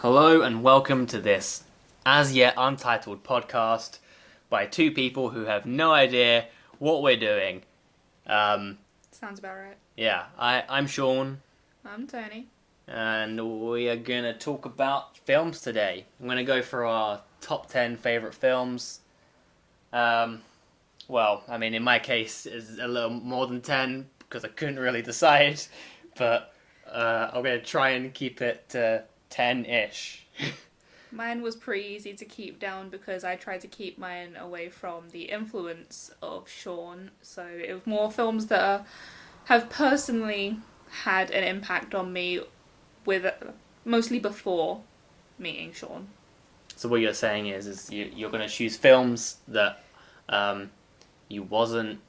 Hello and welcome to this as yet untitled podcast by two people who have no idea what we're doing. Sounds about right. Yeah, I'm Shaun. I'm Toni. And we are going to talk about films today. I'm going to go for our top 10 favourite films. Well, I mean, in my case, it's a little more than 10 because I couldn't really decide. But I'm going to try and keep it to 10-ish. Mine was pretty easy to keep down because I tried to keep mine away from the influence of Shaun. So it was more films that have personally had an impact on me, with mostly before meeting Shaun. So what you're saying is you're going to choose films that you wasn't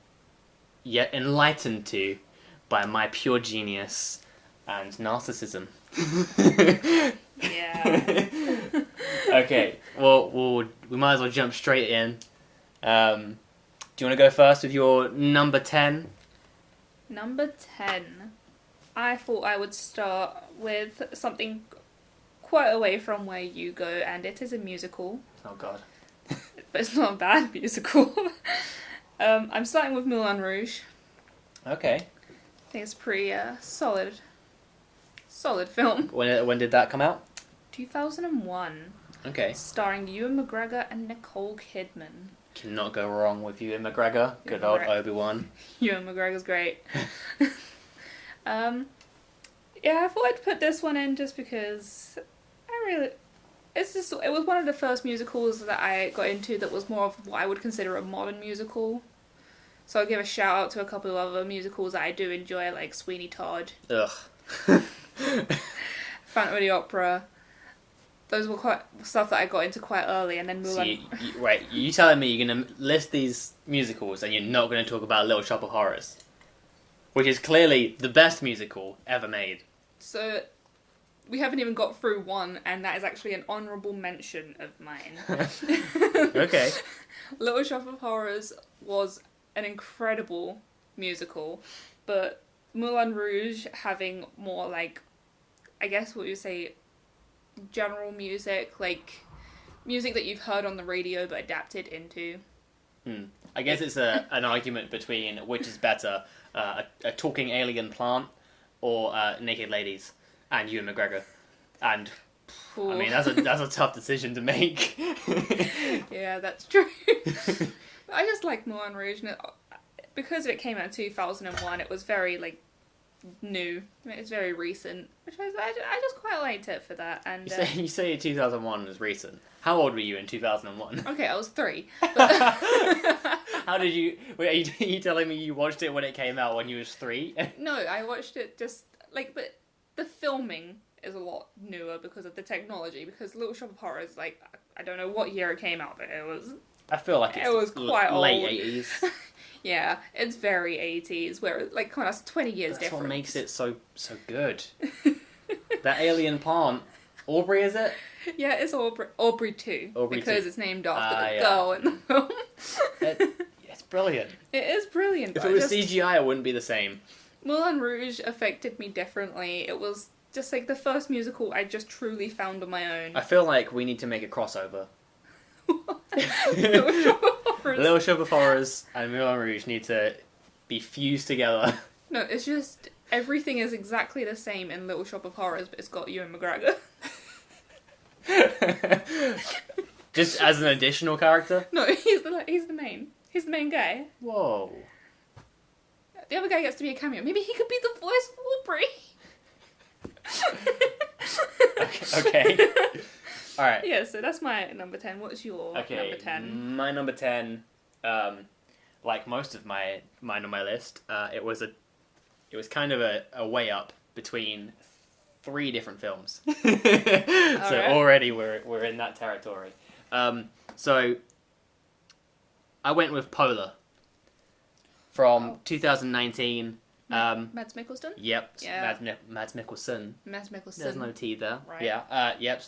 yet enlightened to by my pure genius and narcissism. Yeah. Okay, well, we might as well jump straight in. Do you want to go first with your number 10? Number 10. I thought I would start with something quite away from where you go, and it is a musical. Oh, God. But it's not a bad musical. I'm starting with Moulin Rouge. Okay. I think it's pretty solid film. When did that come out? 2001. Okay. Starring Ewan McGregor and Nicole Kidman. Cannot go wrong with Ewan McGregor. Good You're old right. Obi-Wan. Ewan McGregor's great. Yeah, I thought I'd put this one in just because it was one of the first musicals that I got into that was more of what I would consider a modern musical. So I'll give a shout out to a couple of other musicals that I do enjoy, like Sweeney Todd, Ugh. Phantom of the Opera. Those were quite stuff that I got into quite early, and then So you telling me you're going to list these musicals and you're not going to talk about Little Shop of Horrors? Which is clearly the best musical ever made. So we haven't even got through one, and that is actually an honourable mention of mine. Okay. Little Shop of Horrors was an incredible musical, but Moulin Rouge having more, like, I guess what you say, general music, like music that you've heard on the radio but adapted into. I guess it's an argument between which is better, a talking alien plant or naked ladies and Ewan McGregor. And Ooh. I mean that's a tough decision to make. Yeah, that's true. But I just like Moulin Rouge, and because it came out in 2001, it was very, like, new. I mean, it's very recent, which I just quite liked it for that. And You say 2001 was recent. How old were you in 2001? okay, I was 3. But How did you... Wait, are you telling me you watched it when it came out when you was 3? no, I watched it just, like, but the filming is a lot newer because of the technology, because Little Shop of Horrors, like, I don't know what year it came out, but it was... I feel like it was quite late old. 80s. Yeah, it's very 80s, where, like, kind of 20 years That's different. what makes it so good. That alien plant... Aubrey, is it? Yeah, it's Aubrey 2, Aubrey because 2. it's named after the Yeah. girl in the film. It's brilliant. It is brilliant. If but it was CGI, it wouldn't be the same. Moulin Rouge affected me differently. It was just, like, the first musical I just truly found on my own. I feel like we need to make a crossover. Little Shop of Horrors. Little Shop of Horrors and Moulin Rouge need to be fused together. No, it's just everything is exactly the same in Little Shop of Horrors, but it's got Ewan McGregor. Just as an additional character? No, he's the main. He's the main guy. Whoa. The other guy gets to be a cameo. Maybe he could be the voice of Aubrey. Okay. Alright. Yeah, so that's my number 10. What's your number 10? My number 10, like most of mine on my list, it was kind of a way up between 3 different films. So Alright. already we're in that territory. So I went with Polar from 2019. Mads Mikkelsen? Yep. Yeah. Mads Mikkelsen. Mads Mikkelsen. There's no T there. Right. Yeah. Yep.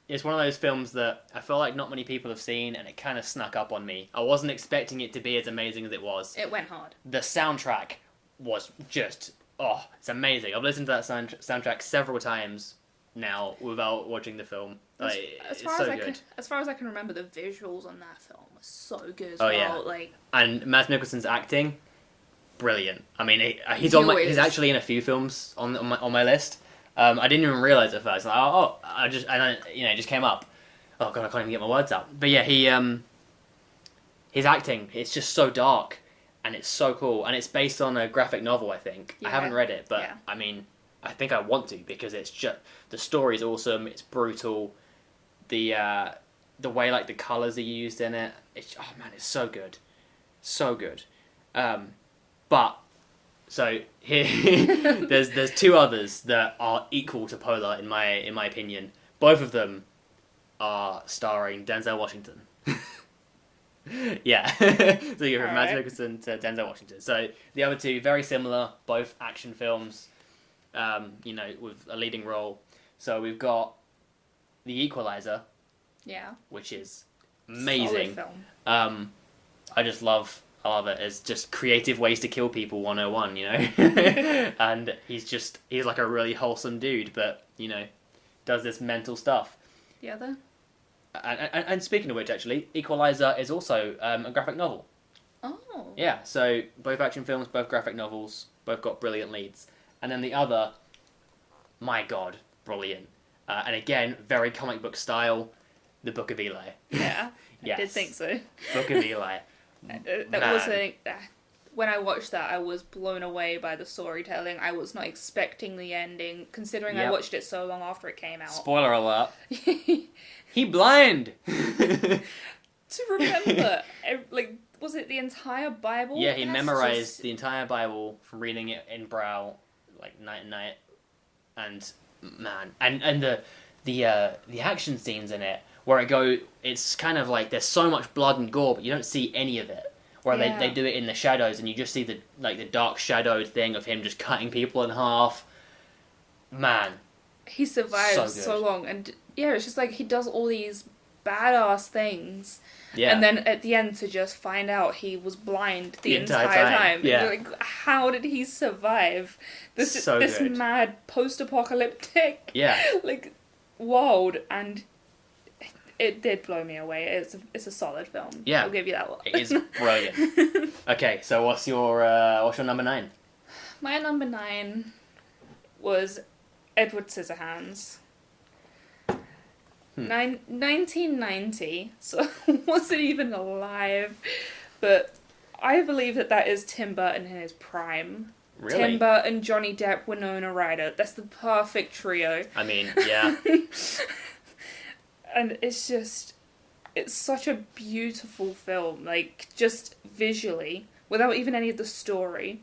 It's one of those films that I feel like not many people have seen, and it kind of snuck up on me. I wasn't expecting it to be as amazing as it was. It went hard. The soundtrack was just, it's amazing. I've listened to that soundtrack several times now without watching the film. Like, As it's far so as I good. can, as far as I can remember, the visuals on that film are so good as Oh, well. yeah. Like, And Mads Mikkelsen's acting, brilliant. I mean, he's always- actually in a few films on my list. I didn't even realize at first. Like, it just came up. Oh god, I can't even get my words out. But yeah, his acting, it's just so dark, and it's so cool, and it's based on a graphic novel. I think I Yeah. haven't read it, but Yeah. I mean, I think I want to because it's just the story's awesome. It's brutal. The way like the colors are used in it. It's it's so good, so good. But so here, there's two others that are equal to Polar in my opinion. Both of them are starring Denzel Washington. Yeah, so you're from Mads Alright. Mikkelsen to Denzel Washington. So the other two very similar, both action films. With a leading role. So we've got The Equalizer, yeah, which is amazing. solid film. I love it. It's just creative ways to kill people 101, and he's like a really wholesome dude, but does this mental stuff. The other. And speaking of which, actually, Equalizer is also a graphic novel. Oh. Yeah, so both action films, both graphic novels, both got brilliant leads. And then the other, my god, brilliant. And again, very comic book style, The Book of Eli. Yeah. Yes. I did think so. Book of Eli. That was when I watched that, I was blown away by the storytelling. I was not expecting the ending, considering I Yep. watched it so long after it came out. Spoiler alert. He blind! To remember, was it the entire Bible? Yeah, he That's memorized just- the entire Bible from reading it in Braille, like night and night. And man, and the action scenes in it where it's kind of like there's so much blood and gore, but you don't see any of it. Where Yeah. they do it in the shadows, and you just see the dark shadowed thing of him just cutting people in half. Man, He survived So so good. long, and yeah, it's just like he does all these badass things, yeah. and then at the end to just find out he was blind the entire entire time, time. yeah. You're like, how did he survive this So this good. mad post-apocalyptic Yeah. world? And it did blow me away. It's a solid film. Yeah. I'll give you that one. It is brilliant. Okay, so what's your number 9? My number 9 was Edward Scissorhands. 1990, so I wasn't even alive, but I believe that is Tim Burton in his prime. Really? Tim Burton, Johnny Depp, Winona Ryder. That's the perfect trio. I mean, yeah. And it's such a beautiful film, like, just visually, without even any of the story.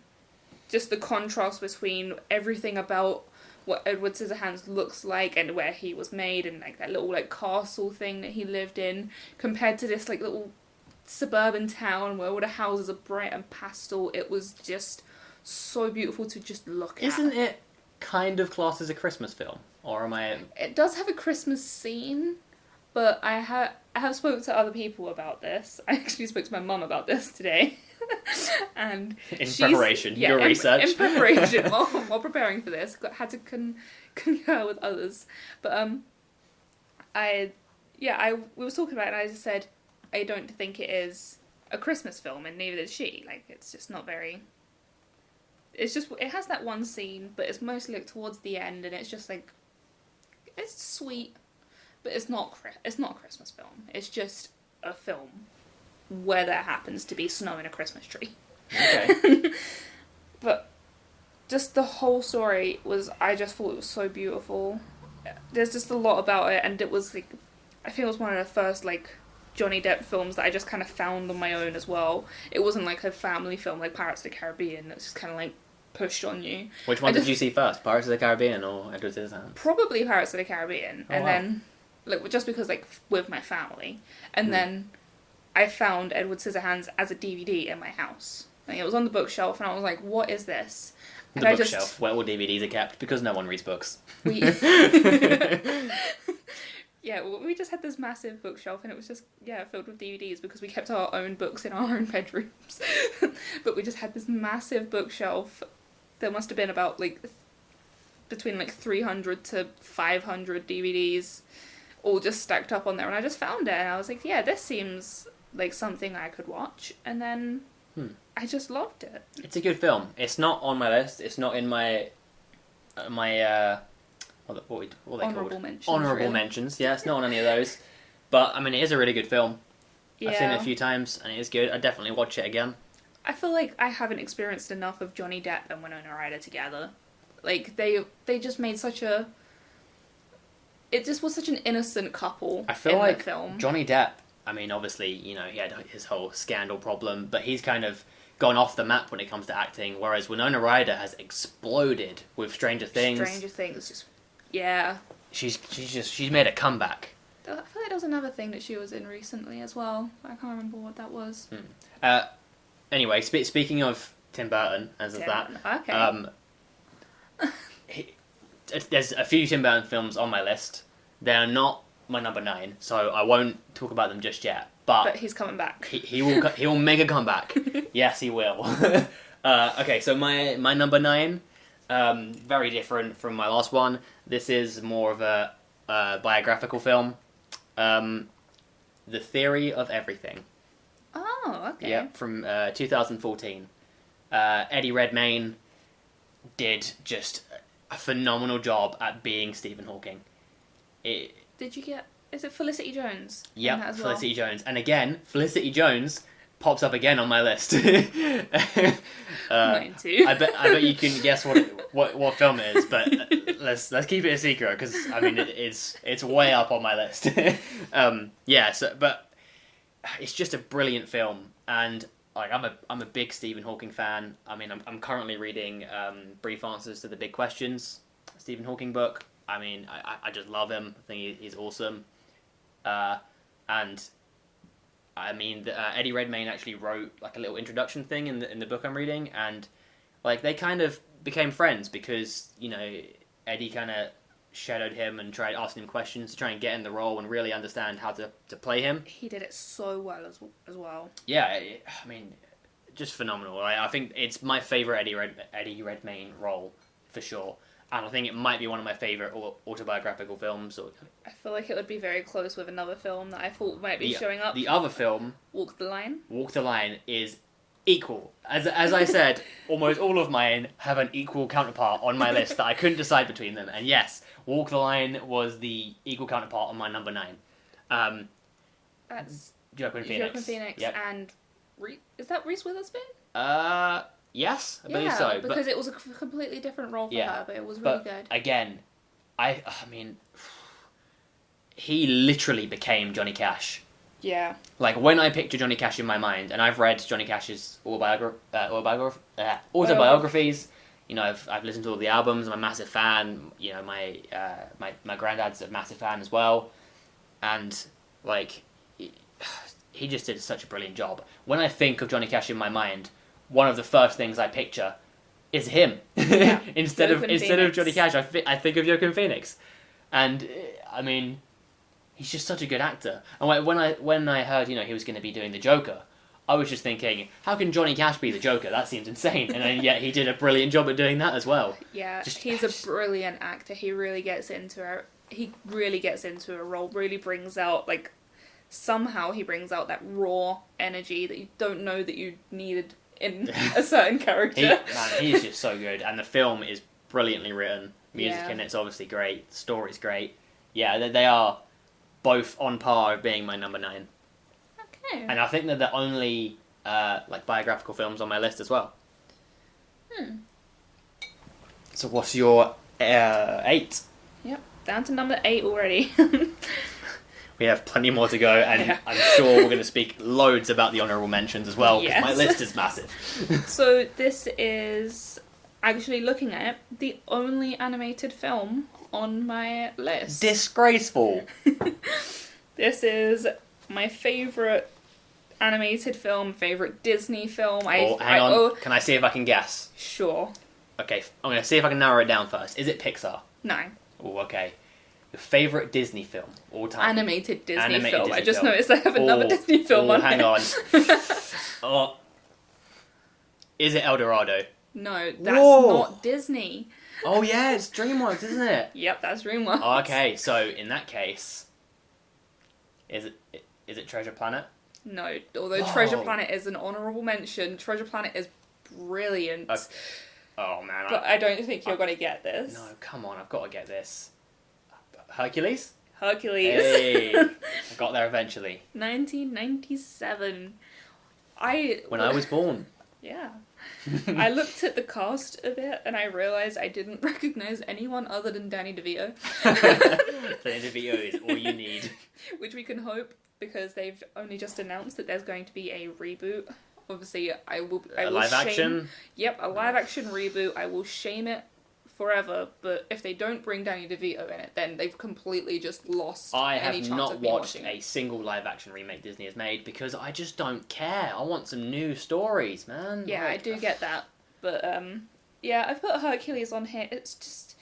Just the contrast between everything about what Edward Scissorhands looks like and where he was made, and like that little like castle thing that he lived in, compared to this like little suburban town where all the houses are bright and pastel. It was just so beautiful to just look at. Isn't it kind of classed as a Christmas film? Or am I... It does have a Christmas scene, but I have spoken to other people about this. I actually spoke to my mum about this today. And preparation, your research. In preparation, while preparing for this, had to concur with others. But we were talking about it, and I just said I don't think it is a Christmas film, and neither did she. Like, it's just not very. It's just it has that one scene, but it's mostly like towards the end, and it's just like it's sweet, but it's not a Christmas film. It's just a film where there happens to be snow in a Christmas tree. Okay. But just the whole story I just thought it was so beautiful. There's just a lot about it, and it was like, I think it was one of the first like Johnny Depp films that I just kind of found on my own as well. It wasn't like a family film like Pirates of the Caribbean that's just kind of like pushed on you. Which one did you see first? Pirates of the Caribbean or Edward Scissorhands? Probably Pirates of the Caribbean, Oh, and wow. then like just because like with my family, and then I found Edward Scissorhands as a DVD in my house. Like, it was on the bookshelf, and I was like, "What is this?" And The I bookshelf, where all DVDs are kept, because no one reads books. we we just had this massive bookshelf, and it was just filled with DVDs because we kept our own books in our own bedrooms. But we just had this massive bookshelf. There must have been about like between like 300 to 500 DVDs all just stacked up on there, and I just found it and I was like, yeah, this seems like something I could watch, and then I just loved it. It's a good film. It's not on my list. It's not in my what are they Honourable called? mentions. Honourable really. mentions. Yeah, it's not on any of those. But I mean, it is a really good film. Yeah. I've seen it a few times and it is good. I'd definitely watch it again. I feel like I haven't experienced enough of Johnny Depp and Winona Ryder together. Like, they just made such a... It just was such an innocent couple I feel in like the film. Johnny Depp, I mean, obviously, you know, he had his whole scandal problem, but he's kind of gone off the map when it comes to acting, whereas Winona Ryder has exploded with Stranger Things. Stranger Things, just... Yeah. She's made a comeback. I feel like there was another thing that she was in recently as well. I can't remember what that was. Anyway, speaking of Tim Burton, there's a few Tim Burton films on my list. They're not my number 9, so I won't talk about them just yet. But he's coming back. He will make a comeback. Yes, he will. Okay, so my number 9, very different from my last one. This is more of a biographical film. The Theory of Everything. Oh, okay. Yeah, from 2014. Eddie Redmayne did just a phenomenal job at being Stephen Hawking. Did you get... Is it Felicity Jones? Yeah, Felicity Jones. And again, Felicity Jones pops up again on my list. Mine too. I bet you can guess what film it is, but let's keep it a secret, because I mean it's way up on my list. But it's just a brilliant film, and like I'm a big Stephen Hawking fan. I mean, I'm currently reading Brief Answers to the Big Questions, Stephen Hawking book. I mean, I just love him. I think he's awesome. And I mean, Eddie Redmayne actually wrote like a little introduction thing in the book I'm reading, and like they kind of became friends because, you know, Eddie kind of shadowed him and tried asking him questions to try and get in the role and really understand how to play him. He did it so well as well. Yeah, I mean, just phenomenal. I think it's my favourite Eddie Redmayne role for sure. And I think it might be one of my favourite autobiographical films. I feel like it would be very close with another film that I thought might be showing up. The other film, Walk the Line. Walk the Line, is equal. As I said, almost all of mine have an equal counterpart on my list that I couldn't decide between them. And yes, Walk the Line was the equal counterpart on my number 9. That's Joaquin Phoenix. Yep. And is that Reese Witherspoon? Yes, I believe so. Because it was a completely different role for her, but it was really good. Again, I mean, he literally became Johnny Cash. Yeah. Like, when I picture Johnny Cash in my mind, and I've read Johnny Cash's autobiographies, you know, I've listened to all the albums, I'm a massive fan, you know, my granddad's a massive fan as well, and, like, he just did such a brilliant job. When I think of Johnny Cash in my mind, one of the first things I picture is him. Yeah. instead of Johnny Cash, I think of Joaquin Phoenix. And, I mean, he's just such a good actor. And when I heard, you know, he was going to be doing the Joker, I was just thinking, how can Johnny Cash be the Joker? That seems insane. And then, yet he did a brilliant job at doing that as well. Yeah, he's a brilliant actor. He really gets into a role, really brings out, like, somehow he brings out that raw energy that you don't know that you needed in a certain character. He's just so good, and the film is brilliantly written. Music in it's obviously great. The story's great. Yeah, they are both on par of being my number 9. Okay. And I think they're the only like biographical films on my list as well. So what's your 8? Yep, down to number 8 already. We have plenty more to go, and I'm sure we're going to speak loads about the honourable mentions as well, because my list is massive. So this is, actually looking at it, the only animated film on my list. Disgraceful! This is my favourite animated film, favourite Disney film. Hang on. Can I see if I can guess? Sure. Okay, I'm going to see if I can narrow it down first. Is it Pixar? No. Oh, okay. Your favourite Disney film all time? Animated Disney film. Disney I just film. noticed I have another Disney film on hang here. on. Is it El Dorado? No, that's not Disney. Oh yeah, it's DreamWorks, isn't it? Yep, that's DreamWorks. Oh, okay, so in that case, is it Treasure Planet? No, although Treasure Planet is an honourable mention, Treasure Planet is brilliant. Oh man. But I don't think you're going to get this. No, come on, I've got to get this. Hercules? Hercules. Hey, I got there eventually. 1997. When I was born. Yeah. I looked at the cast a bit and I realised I didn't recognise anyone other than Danny DeVito. Danny DeVito is all you need. Which we can hope, because they've only just announced that there's going to be a reboot. Obviously, I will live action? Yep, a live action reboot. I will shame it forever, but if they don't bring Danny DeVito in it, then they've completely just lost any chance I have not of me watched watching a single live action remake Disney has made because I just don't care. I want some new stories, man. Yeah, I do get that. But, yeah, I've put Hercules on here. It's just,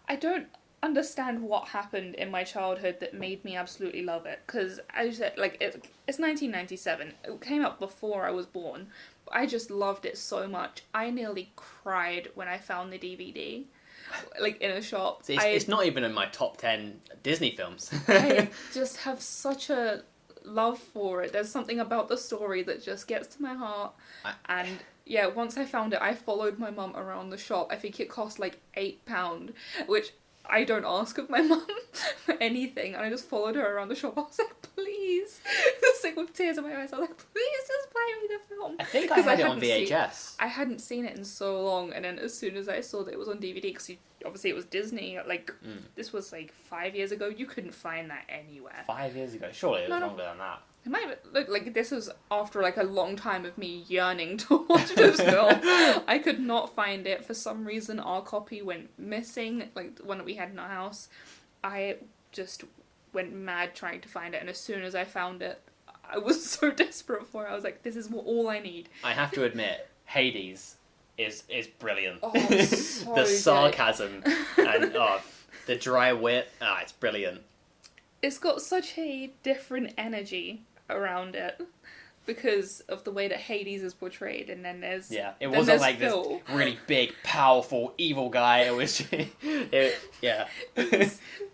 I don't understand what happened in my childhood that made me absolutely love it. Because, as you said, like, it's 1997. It came out before I was born. But I just loved it so much. I nearly cried when I found the DVD. Like, in a shop. See, it's not even in my top 10 Disney films. I just have such a love for it. There's something about the story that just gets to my heart. And yeah, once I found it, I followed my mum around the shop. I think it cost like £8, which I don't ask of my mum for anything. And I just followed her around the shop. I was like, please. Just like with tears in my eyes. I was like, please just buy me the film. I think I had it on VHS. I hadn't seen it in so long. And then as soon as I saw that it was on DVD, because obviously it was Disney, like, this was like 5 years ago. You couldn't find that anywhere. 5 years ago? Surely it was longer than that. It might have looked like this was after like a long time of me yearning to watch this film. I could not find it. For some reason, our copy went missing, like the one that we had in our house. I just went mad trying to find it, and as soon as I found it, I was so desperate for it. I was like, this is all I need. I have to admit, Hades is brilliant. Oh, so the sarcasm and the dry wit, it's brilliant. It's got such a different energy around it because of the way that Hades is portrayed, and then there's it wasn't like Phil. This really big, powerful, evil guy. It was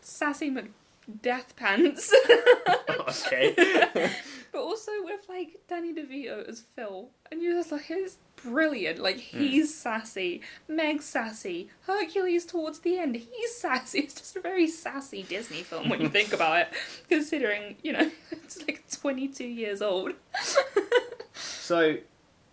sassy McDeathpants. Okay. But also with like Danny DeVito as Phil, and you're just like, it's brilliant. Like, he's sassy, Meg's sassy, Hercules towards the end, he's sassy. It's just a very sassy Disney film when you think about it, considering, you know, it's like 22 years old. So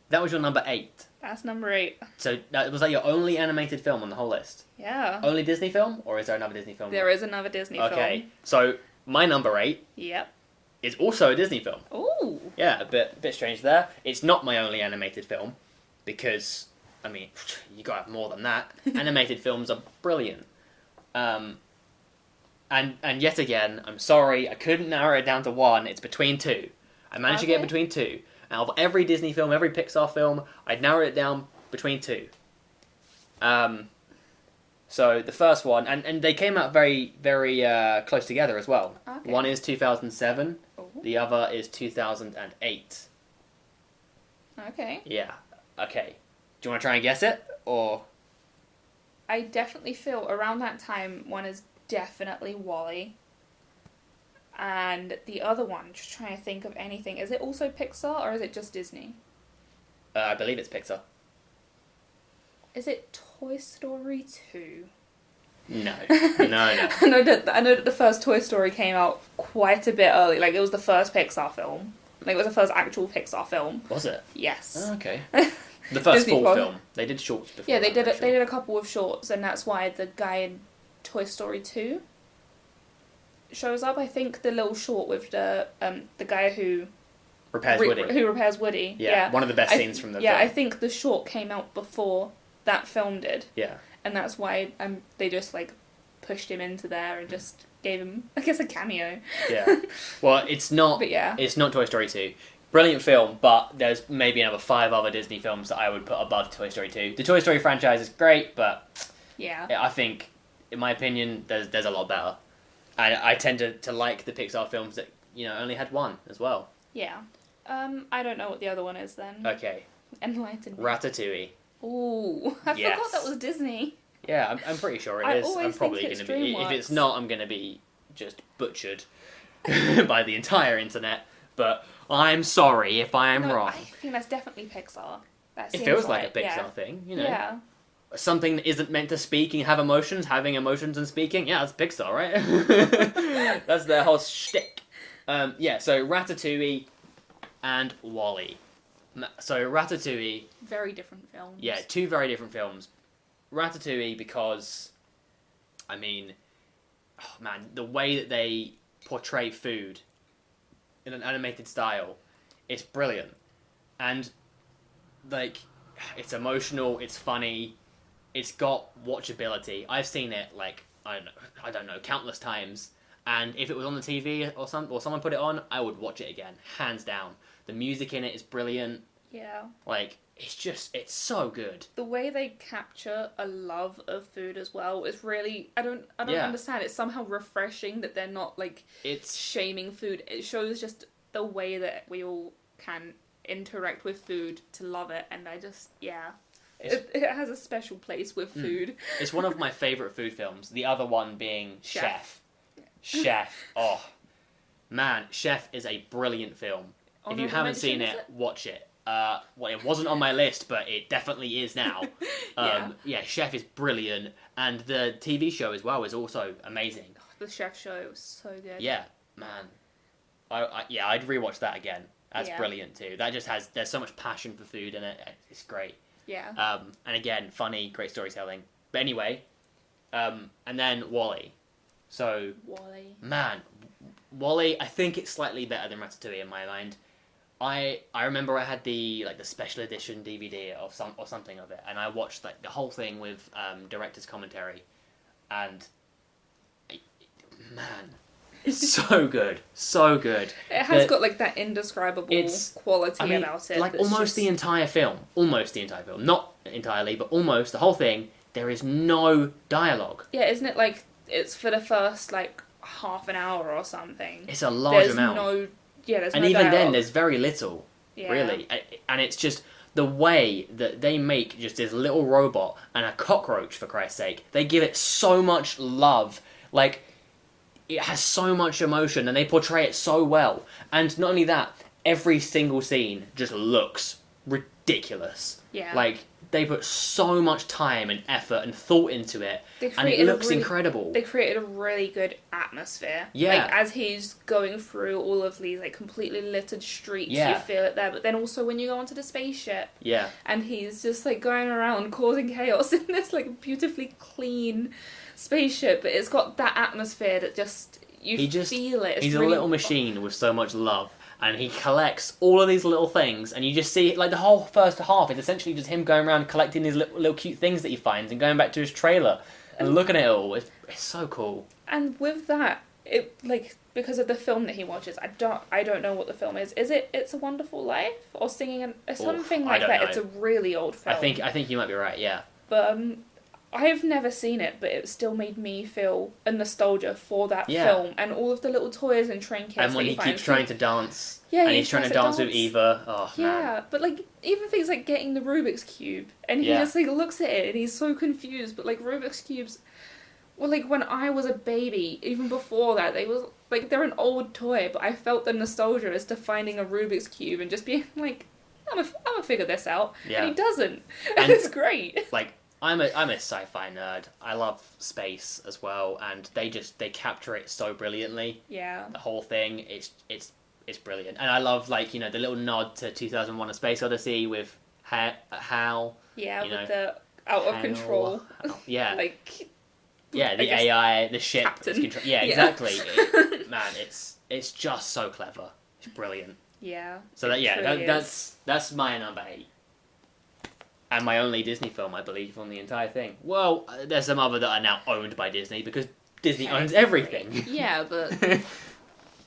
that was your number 8. That's number 8. So was that your only animated film on the whole list? Yeah. Only Disney film, or is there another Disney film? There is another Disney film. Okay, so my number 8. Yep. Is also a Disney film. Ooh. Yeah, a bit strange there. It's not my only animated film, because, I mean, you gotta have more than that. Animated films are brilliant. And yet again, I'm sorry, I couldn't narrow it down to one. It's between 2. I managed to get between 2. Out of every Disney film, every Pixar film, I'd narrow it down between 2. So the first one, and they came out very, very close together as well. Okay. One is 2007, Ooh. the other is 2008. Okay. Yeah, okay. Do you want to try and guess it, or...? I definitely feel around that time, one is definitely WALL-E. And the other one, just trying to think of anything, is it also Pixar or is it just Disney? I believe it's Pixar. Is it Toy Story 2? No. No. I know that the first Toy Story came out quite a bit early. Like, it was the first Pixar film. Like, it was the first actual Pixar film. Was it? Yes. Oh, okay. The first Disney full film. They did shorts before. Yeah, they that, did. They did a couple of shorts, and that's why the guy in Toy Story 2 shows up. I think the little short with the guy who repairs Woody. Who repairs Woody. Yeah, one of the best scenes from the film. Yeah, I think the short came out before that film did. Yeah. And that's why they just like pushed him into there and just gave him, I guess, a cameo. Yeah. Well, it's not. But yeah. It's not Toy Story 2. Brilliant film, but there's maybe another 5 other Disney films that I would put above Toy Story 2. The Toy Story franchise is great, but yeah, I think, in my opinion, there's a lot better. And I tend to like the Pixar films that, you know, only had one as well. Yeah. I don't know what the other one is then. Okay. Enlighten me. Ratatouille. Ooh, I Yes. forgot that was Disney. Yeah, I'm pretty sure it I is. always I'm probably think going it's to be. If DreamWorks. it's not, I'm going to be just butchered by the entire internet. But I'm sorry if I am No, wrong. I think that's definitely Pixar. That It seems feels like right. a Pixar Yeah. thing, you know. Yeah. Something that isn't meant to speak and have emotions, having emotions and speaking. Yeah, that's Pixar, right? That's their whole shtick. Yeah, so Ratatouille and WALL-E. So Ratatouille, Very different films. yeah, two very different films. Ratatouille because, I mean, oh man, the way that they portray food in an animated style, it's brilliant. And, like, it's emotional, it's funny, it's got watchability. I've seen it, like, I don't know, countless times. And if it was on the TV or someone put it on, I would watch it again, hands down. The music in it is brilliant. Yeah. Like, it's so good. The way they capture a love of food as well is really, I don't Yeah. understand. It's somehow refreshing that they're not, like, It's shaming food. It shows just the way that we all can interact with food to love it, and I just, yeah. It has a special place with food. It's one of my favourite food films. The other one being Chef. Chef. Oh, man, Chef is a brilliant film. If you haven't seen it, watch it. Well, it wasn't on my list, but it definitely is now. Yeah, Chef is brilliant, and the TV show as well is also amazing. The Chef show was so good. Yeah, man. I'd rewatch that again. That's brilliant too. That just there's so much passion for food in it. It's great. Yeah. And again, funny, great storytelling. But anyway, and then WALL-E. So, WALL-E. Man, WALL-E, I think it's slightly better than Ratatouille in my mind. I remember I had the special edition DVD or something of it, and I watched like the whole thing with director's commentary, and man, it's so good, so good. It has got like that indescribable quality about it. Like almost the entire film, not entirely, but almost the whole thing. There is no dialogue. Yeah, isn't it like it's for the first like half an hour or something? It's a large amount. There's and no even dialogue. then, there's very little, really. And it's just the way that they make just this little robot and a cockroach, for Christ's sake. They give it so much love. Like, it has so much emotion, and they portray it so well. And not only that, every single scene just looks ridiculous. Yeah. Like, they put so much time and effort and thought into it, and it looks incredible. They created a really good atmosphere. Yeah. Like, as he's going through all of these, like, completely littered streets, you feel it there. But then also when you go onto the spaceship, and he's just, like, going around causing chaos in this, like, beautifully clean spaceship. But it's got that atmosphere that just, you feel it. He's really a little machine with so much love. And he collects all of these little things, and you just see, like, the whole first half is essentially just him going around collecting these little cute things that he finds and going back to his trailer and looking at it all. It's so cool. And with that, it, like, because of the film that he watches, I don't know what the film is. Is it It's a Wonderful Life? Or Singing something like that? Know. It's a really old film. I think you might be right, yeah. But, I've never seen it, but it still made me feel a nostalgia for that film and all of the little toys and trinkets. And when he keeps trying to dance, and he's trying to dance with Eva. Oh man. Yeah, but like even things like getting the Rubik's Cube, and he just like looks at it and he's so confused. But like Rubik's Cubes, well, like when I was a baby, even before that, they're an old toy, but I felt the nostalgia as to finding a Rubik's Cube and just being like, I'm gonna figure this out, and he doesn't, and it's great. Like. I'm a sci-fi nerd. I love space as well, and they capture it so brilliantly. Yeah. The whole thing, it's brilliant, and I love the little nod to 2001: A Space Odyssey with Hal. Yeah, with the out of control. Yeah. the guess, AI, the ship. Captain. Yeah, exactly. Man, it's just so clever. It's brilliant. Yeah. So that's my number 8. And my only Disney film, I believe, on the entire thing. Well, there's some other that are now owned by Disney, because Disney owns everything. Yeah, but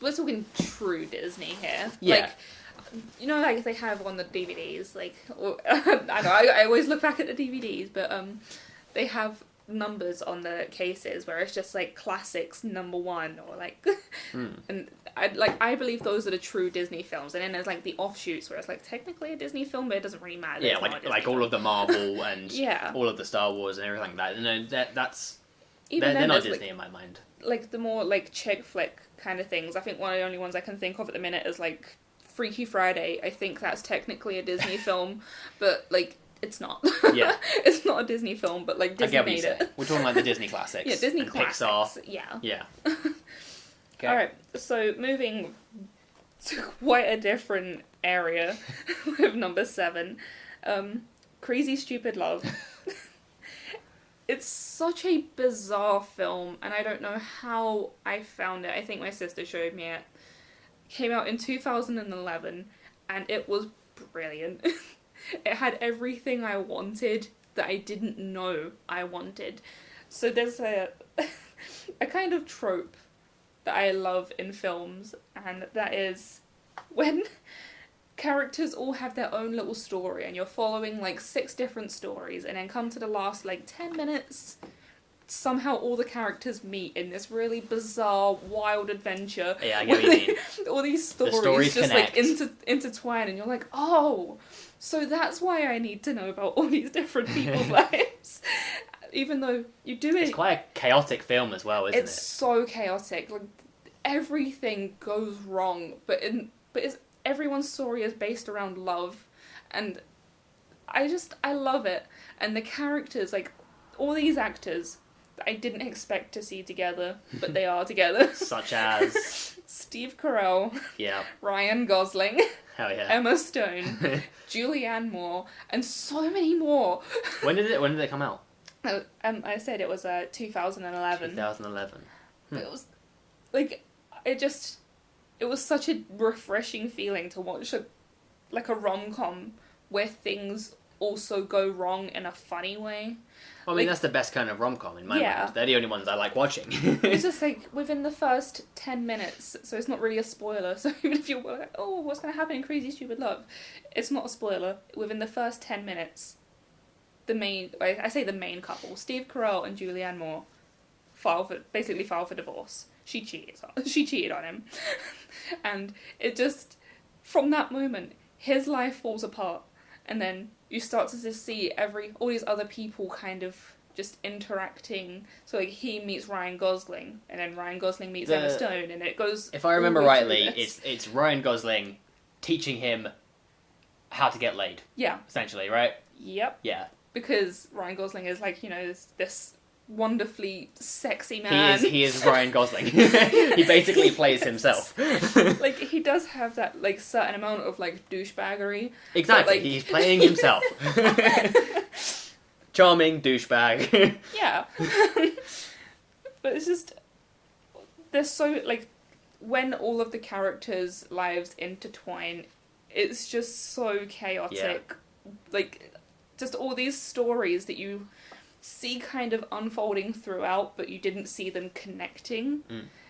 we're talking true Disney here. Yeah. Like, you know, like they have on the DVDs, like, I know, I always look back at the DVDs, but they have numbers on the cases where it's just like classics #1 or like and I believe those are the true Disney films, and then there's like the offshoots where it's like technically a Disney film but it doesn't really matter. Yeah, like all of the Marvel and yeah, all of the Star Wars and everything like that. No, that's even they're not like, Disney in my mind. Like the more like chick flick kind of things, I think one of the only ones I can think of at the minute is like Freaky Friday. I think that's technically a Disney film, but like it's not. Yeah. It's not a Disney film, but like Disney made it. We're talking like the Disney classics. Yeah, Disney and classics. Pixar. Yeah. Yeah. Okay. Alright, so moving to quite a different area with number 7. Crazy Stupid Love. It's such a bizarre film, and I don't know how I found it. I think my sister showed me it. Came out in 2011, and it was brilliant. It had everything I wanted that I didn't know I wanted. So there's a kind of trope that I love in films, and that is when characters all have their own little story and you're following like 6 different stories, and then come to the last like 10 minutes, somehow all the characters meet in this really bizarre, wild adventure. Yeah, I get what you mean. All these stories just connect. like intertwine, and you're like, oh, so that's why I need to know about all these different people's lives. Even though you do it... It's quite a chaotic film as well, isn't it? It's so chaotic. Like, everything goes wrong, but everyone's story is based around love, and I love it. And the characters, like, all these actors that I didn't expect to see together, but they are together. Such as... Steve Carell, Yeah. Ryan Gosling, Hell yeah. Emma Stone, Julianne Moore, and so many more. When did it come out? I said it was 2011. 2011. It was, like, it was such a refreshing feeling to watch a rom-com where things also go wrong in a funny way. Well, I mean, that's the best kind of rom-com in my mind. They're the only ones I like watching. It's just like within the first 10 minutes, so it's not really a spoiler. So even if you're like, oh, what's going to happen in Crazy Stupid Love? It's not a spoiler. Within the first 10 minutes, the main couple, Steve Carell and Julianne Moore, file for divorce. She cheated on him. And it just, from that moment, his life falls apart. And then you start to just see all these other people kind of just interacting. So like he meets Ryan Gosling, and then Ryan Gosling meets Emma Stone, and it goes... If I remember rightly, it's Ryan Gosling teaching him how to get laid. Yeah. Essentially, right? Yep. Yeah. Because Ryan Gosling is like, this wonderfully sexy man. He is Ryan Gosling. He basically plays himself. Like, he does have that, like, certain amount of, like, douchebaggery. Exactly, like... he's playing himself. Charming douchebag. Yeah. But it's just... There's so, like, when all of the characters' lives intertwine, it's just so chaotic. Yeah. Like, just all these stories that you see kind of unfolding throughout, but you didn't see them connecting.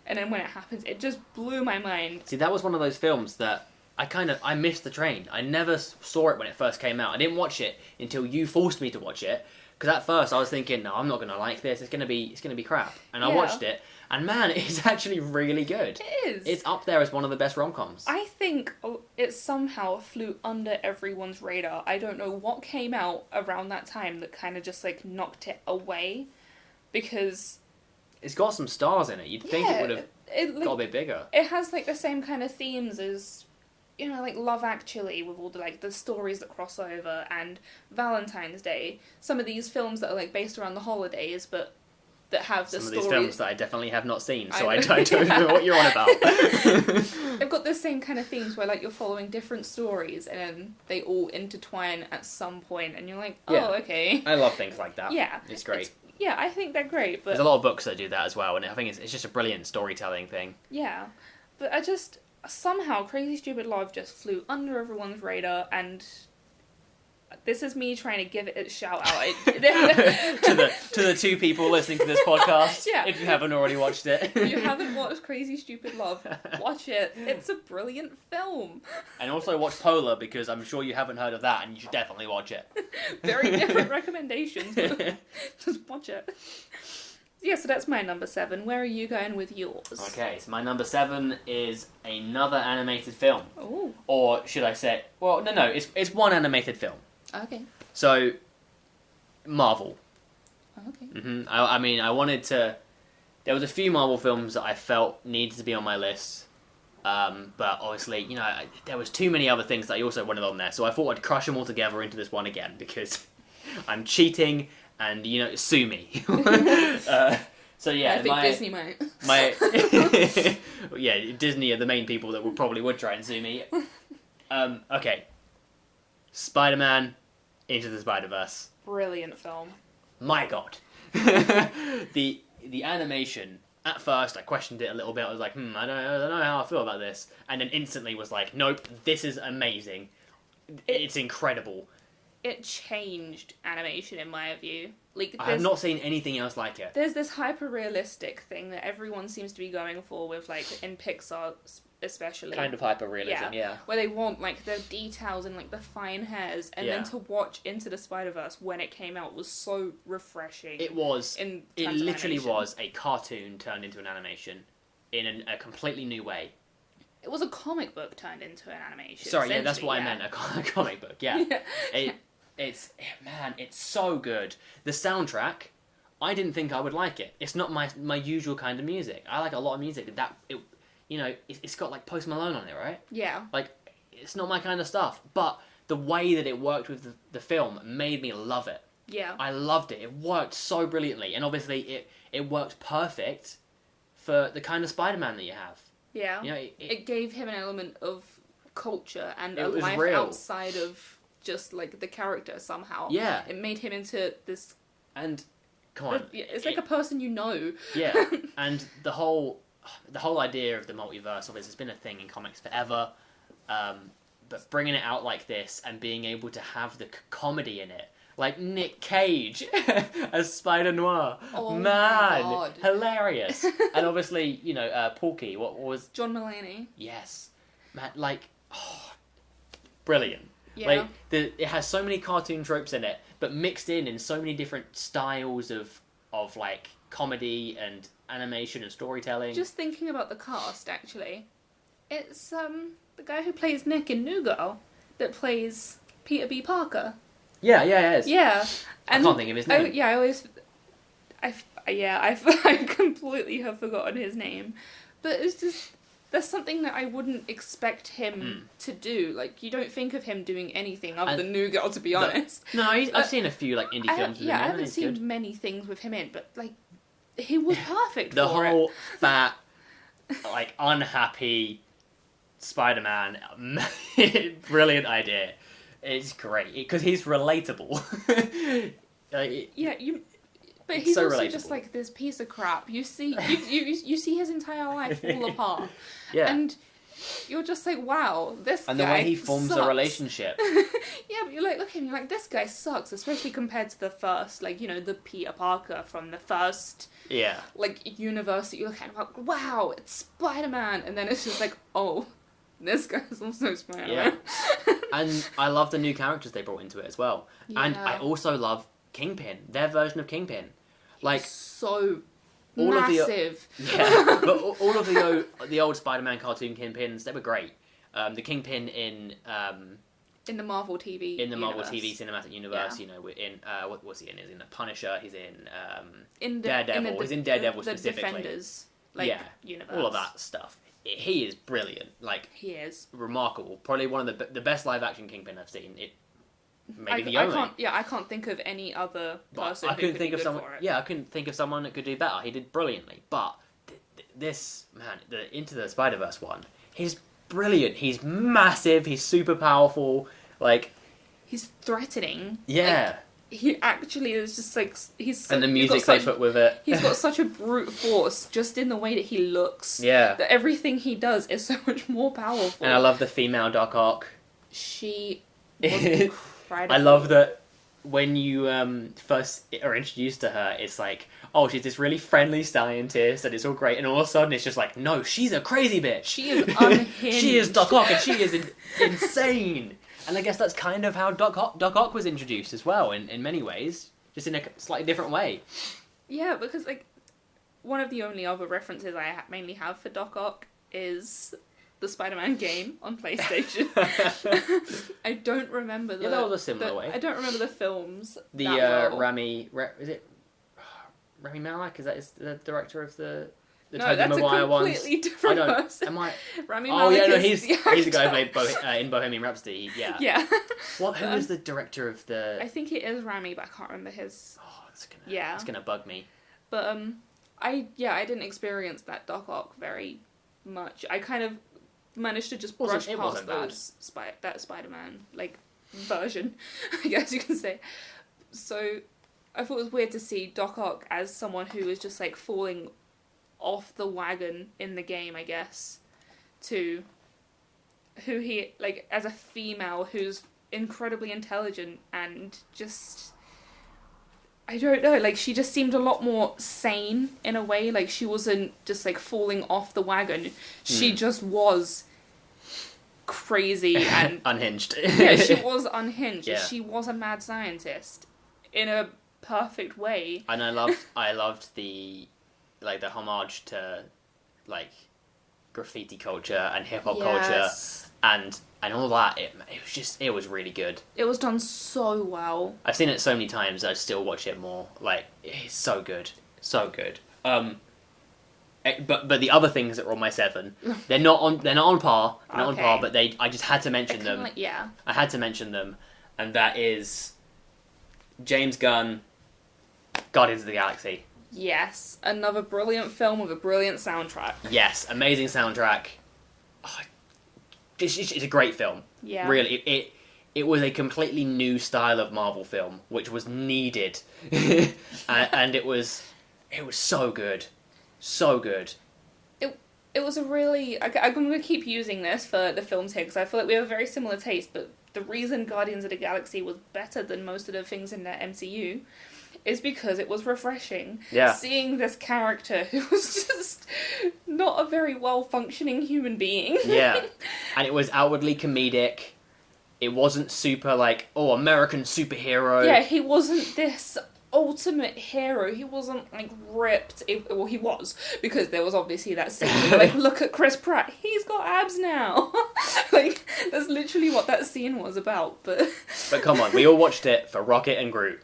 And then when it happens, it just blew my mind. See, that was one of those films that I missed the train. I never saw it when it first came out. I didn't watch it until you forced me to watch it, because at first I was thinking, no, I'm not going to like this, it's going to be crap. And I watched it, and man, it's actually really good. It is. It's up there as one of the best rom-coms. I think it somehow flew under everyone's radar. I don't know what came out around that time that kind of just, like, knocked it away, because... It's got some stars in it. You'd think it would have got a bit bigger. It has, like, the same kind of themes as, you know, like Love Actually, with all the, like, the stories that cross over, and Valentine's Day. Some of these films that are, like, based around the holidays, but that have the stories... Some of these films that I definitely have not seen, so I don't know what you're on about. They've got the same kind of themes where, like, you're following different stories, and then they all intertwine at some point, and you're like, oh, okay. I love things like that. Yeah. It's great. Yeah, I think they're great, but... There's a lot of books that do that as well, and I think it's just a brilliant storytelling thing. Yeah. But I just... Somehow, Crazy Stupid Love just flew under everyone's radar, and This is me trying to give it a shout out. to the two people listening to this podcast. Yeah. If you haven't already watched it. If you haven't watched Crazy Stupid Love, watch it. It's a brilliant film. And also watch Polar, because I'm sure you haven't heard of that, and you should definitely watch it. Very different recommendations, but just watch it. Yeah, so that's my number 7. Where are you going with yours? Okay, so my number 7 is another animated film. Oh. Or should I say... Well, no, it's one animated film. Okay. So, Marvel. Okay. I mean, I wanted to... There was a few Marvel films that I felt needed to be on my list. But obviously, you know, there was too many other things that I also wanted on there. So I thought I'd crush them all together into this one again, because I'm cheating and, you know, sue me. So yeah, I think Disney might. Yeah, Disney are the main people that probably would try and sue me. Okay. Spider-Man Into the Spider-Verse. Brilliant film. My God. The animation, at first I questioned it a little bit. I was like, I don't know how I feel about this. And then instantly was like, nope, this is amazing. It's incredible. It changed animation in my view. Like, I have not seen anything else like it. There's this hyper-realistic thing that everyone seems to be going for with, like, in Pixar especially. Kind of hyper-realism, yeah. Where they want, like, the details and, like, the fine hairs. And then to watch Into the Spider-Verse when it came out was so refreshing. It was. It literally was a cartoon turned into an animation in a completely new way. It was a comic book turned into an animation. Sorry, yeah, that's what I meant. A comic book, yeah. It's so good. The soundtrack, I didn't think I would like it. It's not my usual kind of music. I like a lot of music it's got like Post Malone on it, right? Yeah. Like, it's not my kind of stuff. But the way that it worked with the film made me love it. Yeah. I loved it. It worked so brilliantly, and obviously it worked perfect for the kind of Spider-Man that you have. Yeah. You know, it gave him an element of culture and a was life real. outside of just like the character somehow. Yeah. It made him into this. And come on, it's like a person you know. Yeah, and the whole idea of the multiverse, obviously, it's been a thing in comics forever. But bringing it out like this and being able to have the comedy in it, like Nick Cage as Spider-Noir, oh man, my God. Hilarious. And obviously, you know, Porky. What was John Mulaney? Yes, man, brilliant. Yeah. Like it has so many cartoon tropes in it, but mixed in so many different styles of like comedy and animation and storytelling. Just thinking about the cast, actually, it's the guy who plays Nick in New Girl that plays Peter B. Parker. Yeah, it is. Yeah, and I can't think of his name. I completely have forgotten his name, but it's just. There's something that I wouldn't expect him to do. Like, you don't think of him doing anything other than New Girl, to be honest. No, I've seen a few, like, indie films with him. I haven't seen many things with him in, but, like, he was perfect for it. The whole fat, like, unhappy Spider-Man, brilliant idea. It's great, because he's relatable. But he's so also relatable. just like this piece of crap. You see his entire life fall apart. Yeah. And you're just like, wow, this guy And the way he forms sucks. a relationship. Yeah, but you're like, look at him, you're like, this guy sucks, especially compared to the first, like, you know, the Peter Parker from the first, like, universe that you look at, and like, wow, it's Spider-Man. And then it's just like, oh, this guy's also Spider-Man. Yeah. And I love the new characters they brought into it as well. Yeah. And I also love Kingpin, their version of Kingpin. Like, so all massive. But all of the old Spider-Man cartoon Kingpins, they were great. The Kingpin in the Marvel TV Marvel TV cinematic universe, you know, in what's he in? He's in Punisher. He's in Daredevil. He's in Daredevil specifically. The Defenders, universe. All of that stuff. He is brilliant. Like, he is remarkable. Probably one of the best live action Kingpin I've seen. The only. I can't think of any other person. I couldn't think of someone. For it. Yeah, I couldn't think of someone that could do better. He did brilliantly. But this man, the Into the Spider-Verse one, he's brilliant. He's massive. He's super powerful. Like, he's threatening. Yeah. Like, he actually is just like and the music they put with it. He's got such a brute force just in the way that he looks. Yeah. That everything he does is so much more powerful. And I love the female Doc Ock. She was I love that when you first are introduced to her, it's like, oh, she's this really friendly scientist, and it's all great, and all of a sudden it's just like, no, she's a crazy bitch. She is unhinged. She is Doc Ock, and she is insane. And I guess that's kind of how Doc Ock was introduced as well, in many ways, just in a slightly different way. Yeah, because like one of the only other references I mainly have for Doc Ock is the Spider-Man game on PlayStation. I don't remember the... Yeah, that was a similar way. I don't remember the films. The Rami Malek? Is that the director of the Tobey Maguire ones? No, that's a completely different person. Am I? Rami Oh Malek yeah, no, is he's the guy who played in Bohemian Rhapsody. Yeah. Yeah. Who is the director of the? I think it is Rami, but I can't remember his. Oh, it's gonna bug me. But I didn't experience that Doc Ock very much. I kind of managed to just brush past that Spider-Man like version, I guess you can say. So I thought it was weird to see Doc Ock as someone who was just like falling off the wagon in the game, I guess, to who he like as a female who's incredibly intelligent and just, I don't know, like she just seemed a lot more sane in a way. Like she wasn't just like falling off the wagon. She just was crazy and unhinged. Yeah, she was unhinged. Yeah. She was a mad scientist in a perfect way. And I loved the homage to like graffiti culture and hip hop culture and all that. It was really good. It was done so well. I've seen it so many times. I still watch it more. Like it's so good, so good. But the other things that were on my 7, they're not on par. They're not on par. But I just had to mention them. Like, yeah. I had to mention them, and that is James Gunn, Guardians of the Galaxy. Yes, another brilliant film with a brilliant soundtrack. Yes, amazing soundtrack. Oh, it's a great film. Yeah. Really, it was a completely new style of Marvel film, which was needed, and it was so good. So good. It was a really... I'm going to keep using this for the films here, because I feel like we have a very similar taste, but the reason Guardians of the Galaxy was better than most of the things in the MCU is because it was refreshing. Yeah. Seeing this character who was just not a very well-functioning human being. Yeah. And it was outwardly comedic. It wasn't super like, oh, American superhero. Yeah, he wasn't this ultimate hero. He wasn't like ripped. Well, he was, because there was obviously that scene where, like, look at Chris Pratt, he's got abs now. Like, that's literally what that scene was about. But come on, we all watched it for Rocket and Groot.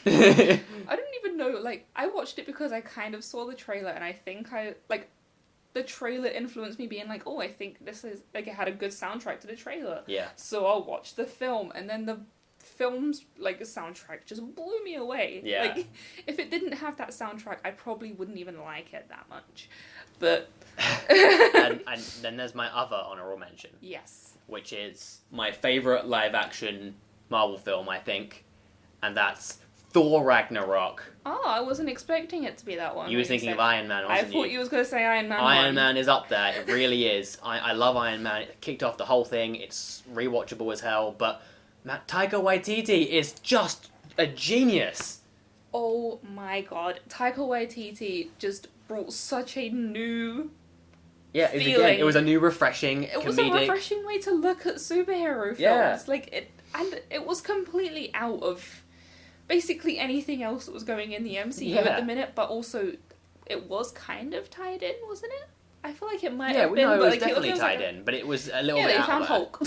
I didn't even know, like, I watched it because I kind of saw the trailer, and I think the trailer influenced me being like, oh, I think this is, like, it had a good soundtrack to the trailer. Yeah. So I'll watch the film, and then the film's, like, soundtrack just blew me away. Yeah. Like, if it didn't have that soundtrack, I probably wouldn't even like it that much. But... and then there's my other honourable mention. Yes. Which is my favourite live-action Marvel film, I think, and that's Thor Ragnarok. Oh, I wasn't expecting it to be that one. You were thinking of Iron Man, wasn't you? I thought you was going to say Iron Man 1. Iron Man is up there. It really is. I love Iron Man. It kicked off the whole thing. It's rewatchable as hell. But Taika Waititi is just a genius. Oh my god. Taika Waititi just brought such a new feeling. It was a new, refreshing, comedic... It was a refreshing way to look at superhero films. Yeah. Like, it was completely out of basically anything else that was going in the MCU at the minute, but also it was kind of tied in, wasn't it? I feel like it might have been. No, it but was like, definitely it tied in, but it was a little bit they out found of Hulk.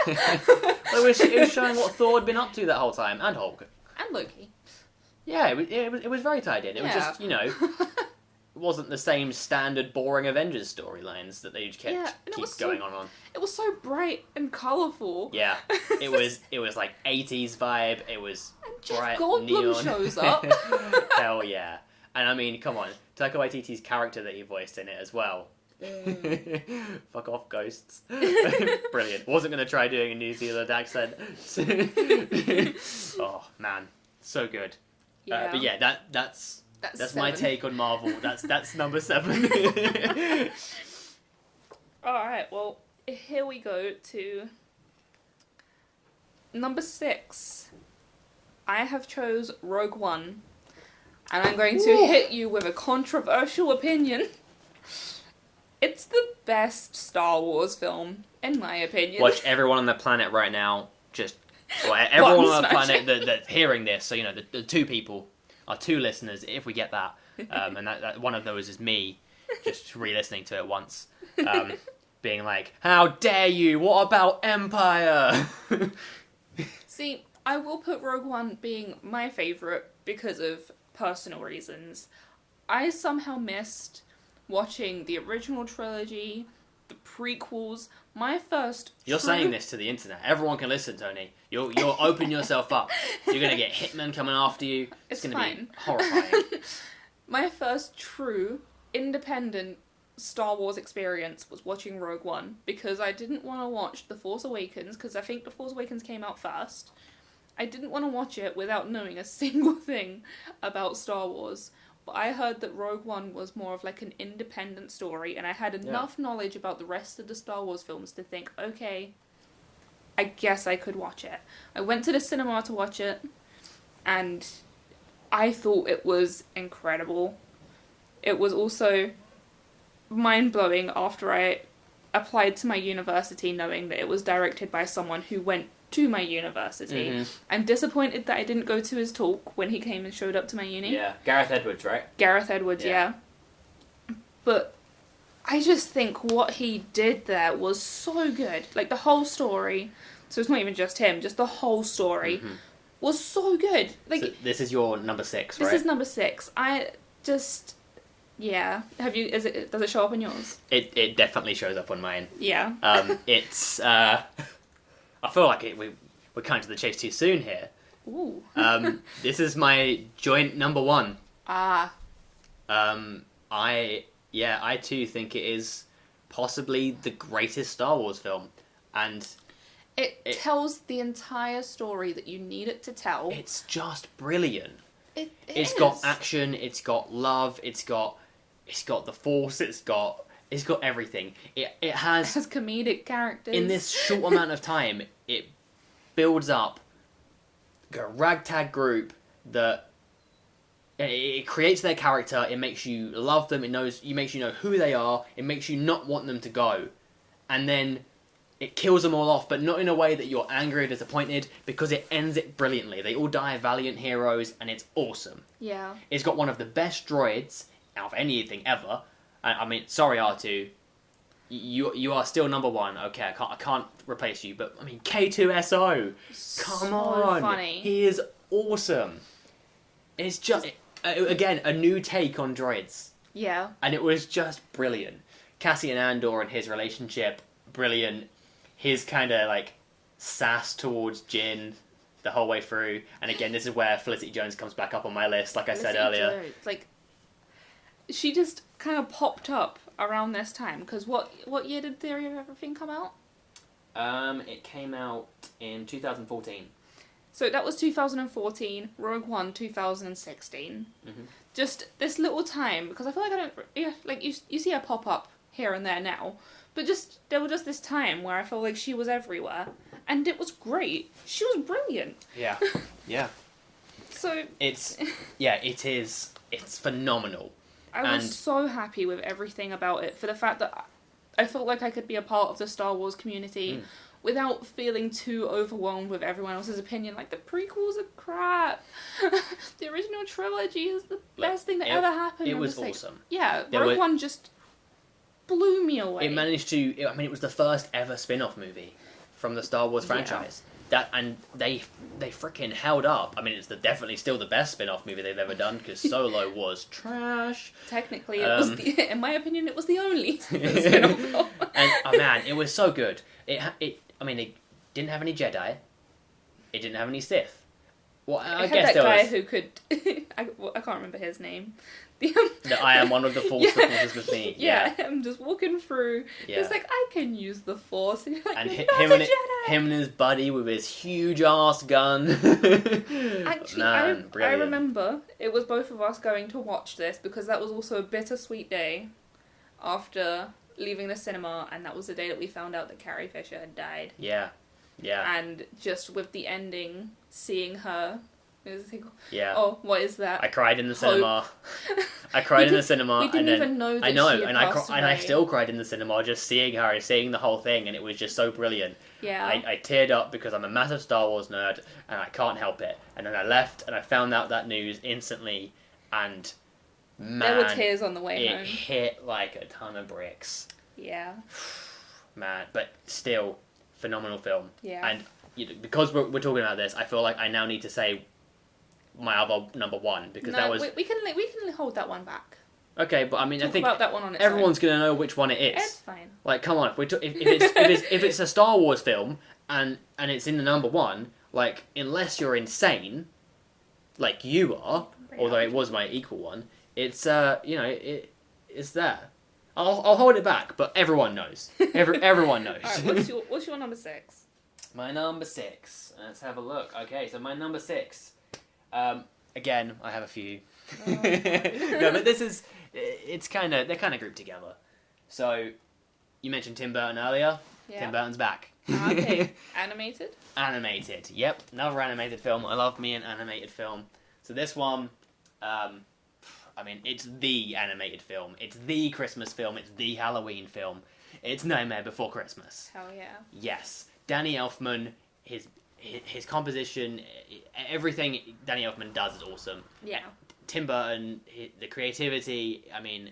it was showing what Thor had been up to that whole time, and Hulk. And Loki. Yeah, it was very tied in. It was just, it wasn't the same standard boring Avengers storylines that they kept going on. It was so bright and colourful. Yeah, it was like 80s vibe. It was and Jeff bright Goldblum neon. Shows up. Hell yeah! And I mean, come on, Taika Waititi's character that he voiced in it as well. Fuck off, ghosts. Brilliant. Wasn't gonna try doing a New Zealand accent. Oh man, so good. Yeah. But yeah, that's my take on Marvel. That's number 7. Alright, well, here we go to Number 6. I have chose Rogue One. And I'm going to hit you with a controversial opinion. It's the best Star Wars film, in my opinion. Watch everyone on the planet right now, everyone on the planet that's hearing this, so, the 2 people, our 2 listeners, if we get that, and that one of those is me, just re-listening to it once, being like, how dare you, what about Empire? See, I will put Rogue One being my favourite because of personal reasons. I somehow missed watching the original trilogy, the prequels, my first... You're saying this to the internet. Everyone can listen, Toni. You're opening yourself up. You're going to get hitmen coming after you. It's going to be horrifying. My first true, independent Star Wars experience was watching Rogue One, because I didn't want to watch The Force Awakens, because I think The Force Awakens came out first. I didn't want to watch it without knowing a single thing about Star Wars. But I heard that Rogue One was more of like an independent story, and I had enough knowledge about the rest of the Star Wars films to think, okay, I guess I could watch it. I went to the cinema to watch it, and I thought it was incredible. It was also mind-blowing after I applied to my university, knowing that it was directed by someone who went to my university. Mm-hmm. I'm disappointed that I didn't go to his talk when he came and showed up to my uni. Yeah, Gareth Edwards, right? Gareth Edwards, yeah. But I just think what he did there was so good. Like, the whole story, so it's not even just him, just the whole story was so good. Like, so this is your number 6, right? This is number 6. I just... Yeah. Does it show up on yours? It definitely shows up on mine. Yeah. It's... I feel like we're coming to the chase too soon here. Ooh. This is my joint number 1. Ah. I too think it is possibly the greatest Star Wars film, and it tells the entire story that you need it to tell. It's just brilliant. It's got action. It's got love. It's got the Force. It's got everything. It has comedic characters. In this short amount of time, it builds up a ragtag group that it creates their character. It makes you love them. It makes you know who they are. It makes you not want them to go, and then it kills them all off, but not in a way that you're angry or disappointed, because it ends it brilliantly. They all die valiant heroes, and it's awesome. Yeah. It's got one of the best droids out of anything ever. I mean, sorry, R2, you are still number 1. Okay, I can't replace you, but I mean, K2SO, come on, funny. He is awesome. It's just again a new take on droids. Yeah. And it was just brilliant. Cassian Andor and his relationship, brilliant. His kind of like sass towards Jyn the whole way through, and again, this is where Felicity Jones comes back up on my list, like I said earlier. Jones, like, she just kind of popped up around this time, because what year did Theory of Everything come out? It came out in 2014. So that was 2014, Rogue One 2016. Mm-hmm. Just this little time, because I feel like you see her pop up here and there now, but there was just this time where I felt like she was everywhere, and it was great. She was brilliant. Yeah, yeah. So it's phenomenal. I was so happy with everything about it, for the fact that I felt like I could be a part of the Star Wars community without feeling too overwhelmed with everyone else's opinion. Like, the prequels are crap. The original trilogy is the best thing that ever happened. It was awesome. Rogue One just blew me away. It managed to... it was the first ever spin-off movie from the Star Wars franchise. And they freaking held up. I mean, it's definitely still the best spin-off movie they've ever done, because Solo was trash. Technically, it was in my opinion, it was the only spin-off film. And oh man, it was so good. I mean, it didn't have any Jedi. It didn't have any Sith. Well, I guess had that guy was... who could... I can't remember his name. That I am one of the Force, the Force is with me. Yeah, I'm just walking through. Yeah. It's like, I can use the Force. And you're like, and him and his buddy with his huge ass gun. Actually, man, I remember it was both of us going to watch this, because that was also a bittersweet day after leaving the cinema, and that was the day that we found out that Carrie Fisher had died. Yeah. Yeah. And just with the ending, seeing her. Yeah. Oh, what is that? I cried in the cinema. I cried in the cinema. We didn't even know that I know, she had and passed and I away. still cried in the cinema just seeing her and seeing the whole thing, and it was just so brilliant. Yeah. I teared up because I'm a massive Star Wars nerd, and I can't help it. And then I left, and I found out that news instantly, and man, there were tears on the way it home. hit like a ton of bricks. Yeah. Man, but still, phenomenal film. Yeah. And because we're talking about this, I feel like I now need to say my other number one, because no, that was... we can hold that one back. Okay, but I mean, I think about that one on its everyone's own. going to know which one it is. It's fine. Like, come on, if it's a Star Wars film and it's in the number one, like, unless you're insane, like you are, although it was my equal one, it's it's there. I'll hold it back, but everyone knows. Everyone knows. Alright, what's your number 6? My number 6. Let's have a look. Okay, so my number 6. Again, I have a few. Oh, no, but they're kind of grouped together. So, you mentioned Tim Burton earlier. Yeah. Tim Burton's back. Okay. Animated? Animated. Yep, another animated film. I love me an animated film. So this one, it's the animated film. It's the Christmas film. It's the Halloween film. It's Nightmare Before Christmas. Hell yeah. Yes. Danny Elfman, his composition, everything Danny Elfman does is awesome. Yeah. Tim Burton, the creativity, I mean,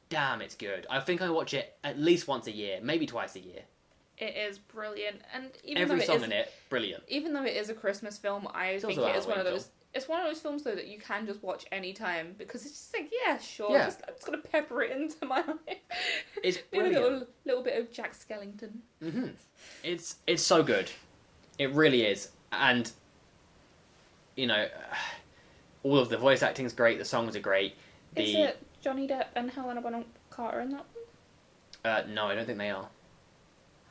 damn, it's good. I think I watch it at least once a year, maybe twice a year. It is brilliant, and even Every though song in it, brilliant. Even though it is a Christmas film, I think also a it is one of Halloween those. It's one of those films though that you can just watch anytime because it's just like, yeah, sure, Yeah. I'm just gonna pepper it into my life. It's Maybe brilliant. a little bit of Jack Skellington. Mm-hmm. It's so good. It really is. And, all of the voice acting's great, the songs are great. Is it Johnny Depp and Helena Bonham Carter in that one? No, I don't think they are.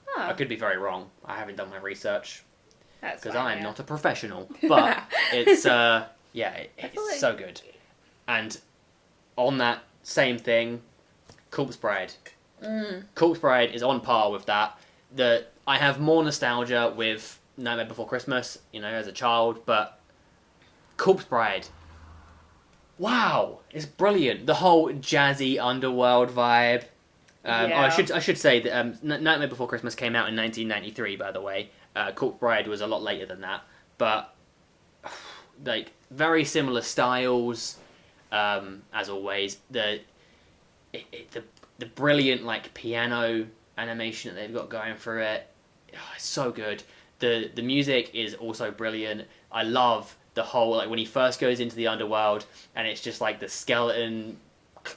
Huh. I could be very wrong. I haven't done my research. That's Because fine, I'm yeah. not a professional. But it's, it's so good. And on that same thing, Corpse Bride. Corpse Bride is on par with that. I have more nostalgia with Nightmare Before Christmas, as a child, but Corpse Bride, wow, it's brilliant. The whole jazzy underworld vibe. Yeah. I should say that Nightmare Before Christmas came out in 1993, by the way. Corpse Bride was a lot later than that, but like very similar styles, as always. The brilliant like piano animation that they've got going through it, it's so good. The music is also brilliant. I love the whole, like, when he first goes into the underworld and it's just like the skeleton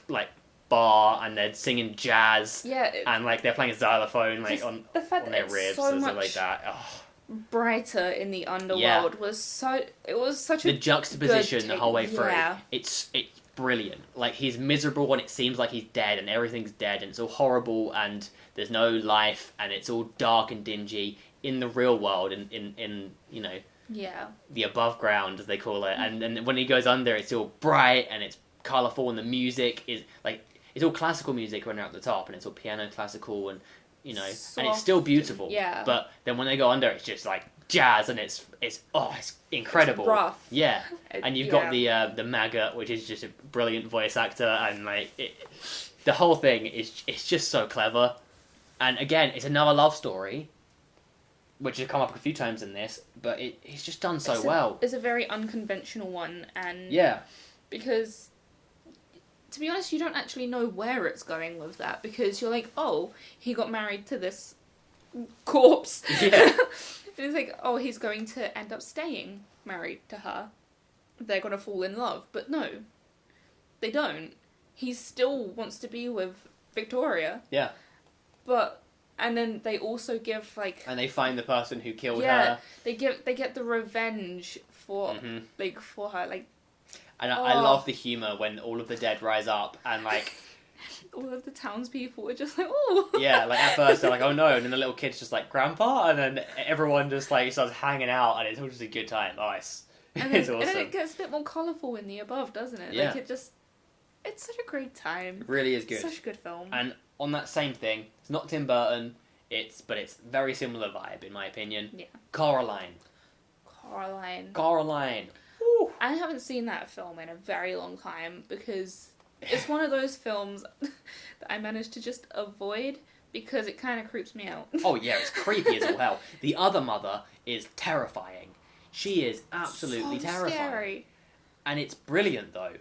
like bar and they're singing jazz, and like they're playing a xylophone like on the fact on that their it's ribs so and stuff much like that. Oh. brighter in the underworld was such The juxtaposition good the whole way through. Yeah. It's brilliant. Like, he's miserable and it seems like he's dead and everything's dead and it's all horrible and there's no life and it's all dark and dingy in the real world and in the above ground, as they call it. And when he goes under, it's all bright and it's colourful and the music is like, it's all classical music when they're at the top and it's all piano classical and and it's still beautiful. Yeah. But then when they go under, it's just like jazz and it's incredible. It's rough. Yeah. And you've got the maggot, which is just a brilliant voice actor, and like the whole thing it's just so clever. And again, it's another love story, which has come up a few times in this, but it's just done so well. It's a very unconventional one, and because to be honest, you don't actually know where it's going with that, because you're like, oh, he got married to this corpse. Yeah. And it's like, oh, he's going to end up staying married to her. They're going to fall in love. But no, they don't. He still wants to be with Victoria. Yeah. And then they also give, like... And they find the person who killed her. Yeah, they get the revenge for, for her, like... And I love the humour when all of the dead rise up and, like... all of the townspeople were just like, oh! Yeah, like, at first they're like, oh no, and then the little kid's just like, Grandpa? And then everyone just, like, starts hanging out, and it's all just a good time. Oh, it's awesome. And then it gets a bit more colourful in the above, doesn't it? Yeah. Like, it's such a great time. It really is good. Such a good film. And on that same thing, it's not Tim Burton, It's very similar vibe in my opinion. Yeah. Coraline. Woo. I haven't seen that film in a very long time because it's one of those films that I managed to just avoid because it kind of creeps me out. Oh yeah, it's creepy as all hell. The other mother is terrifying. She is absolutely terrifying. Scary. And it's brilliant though.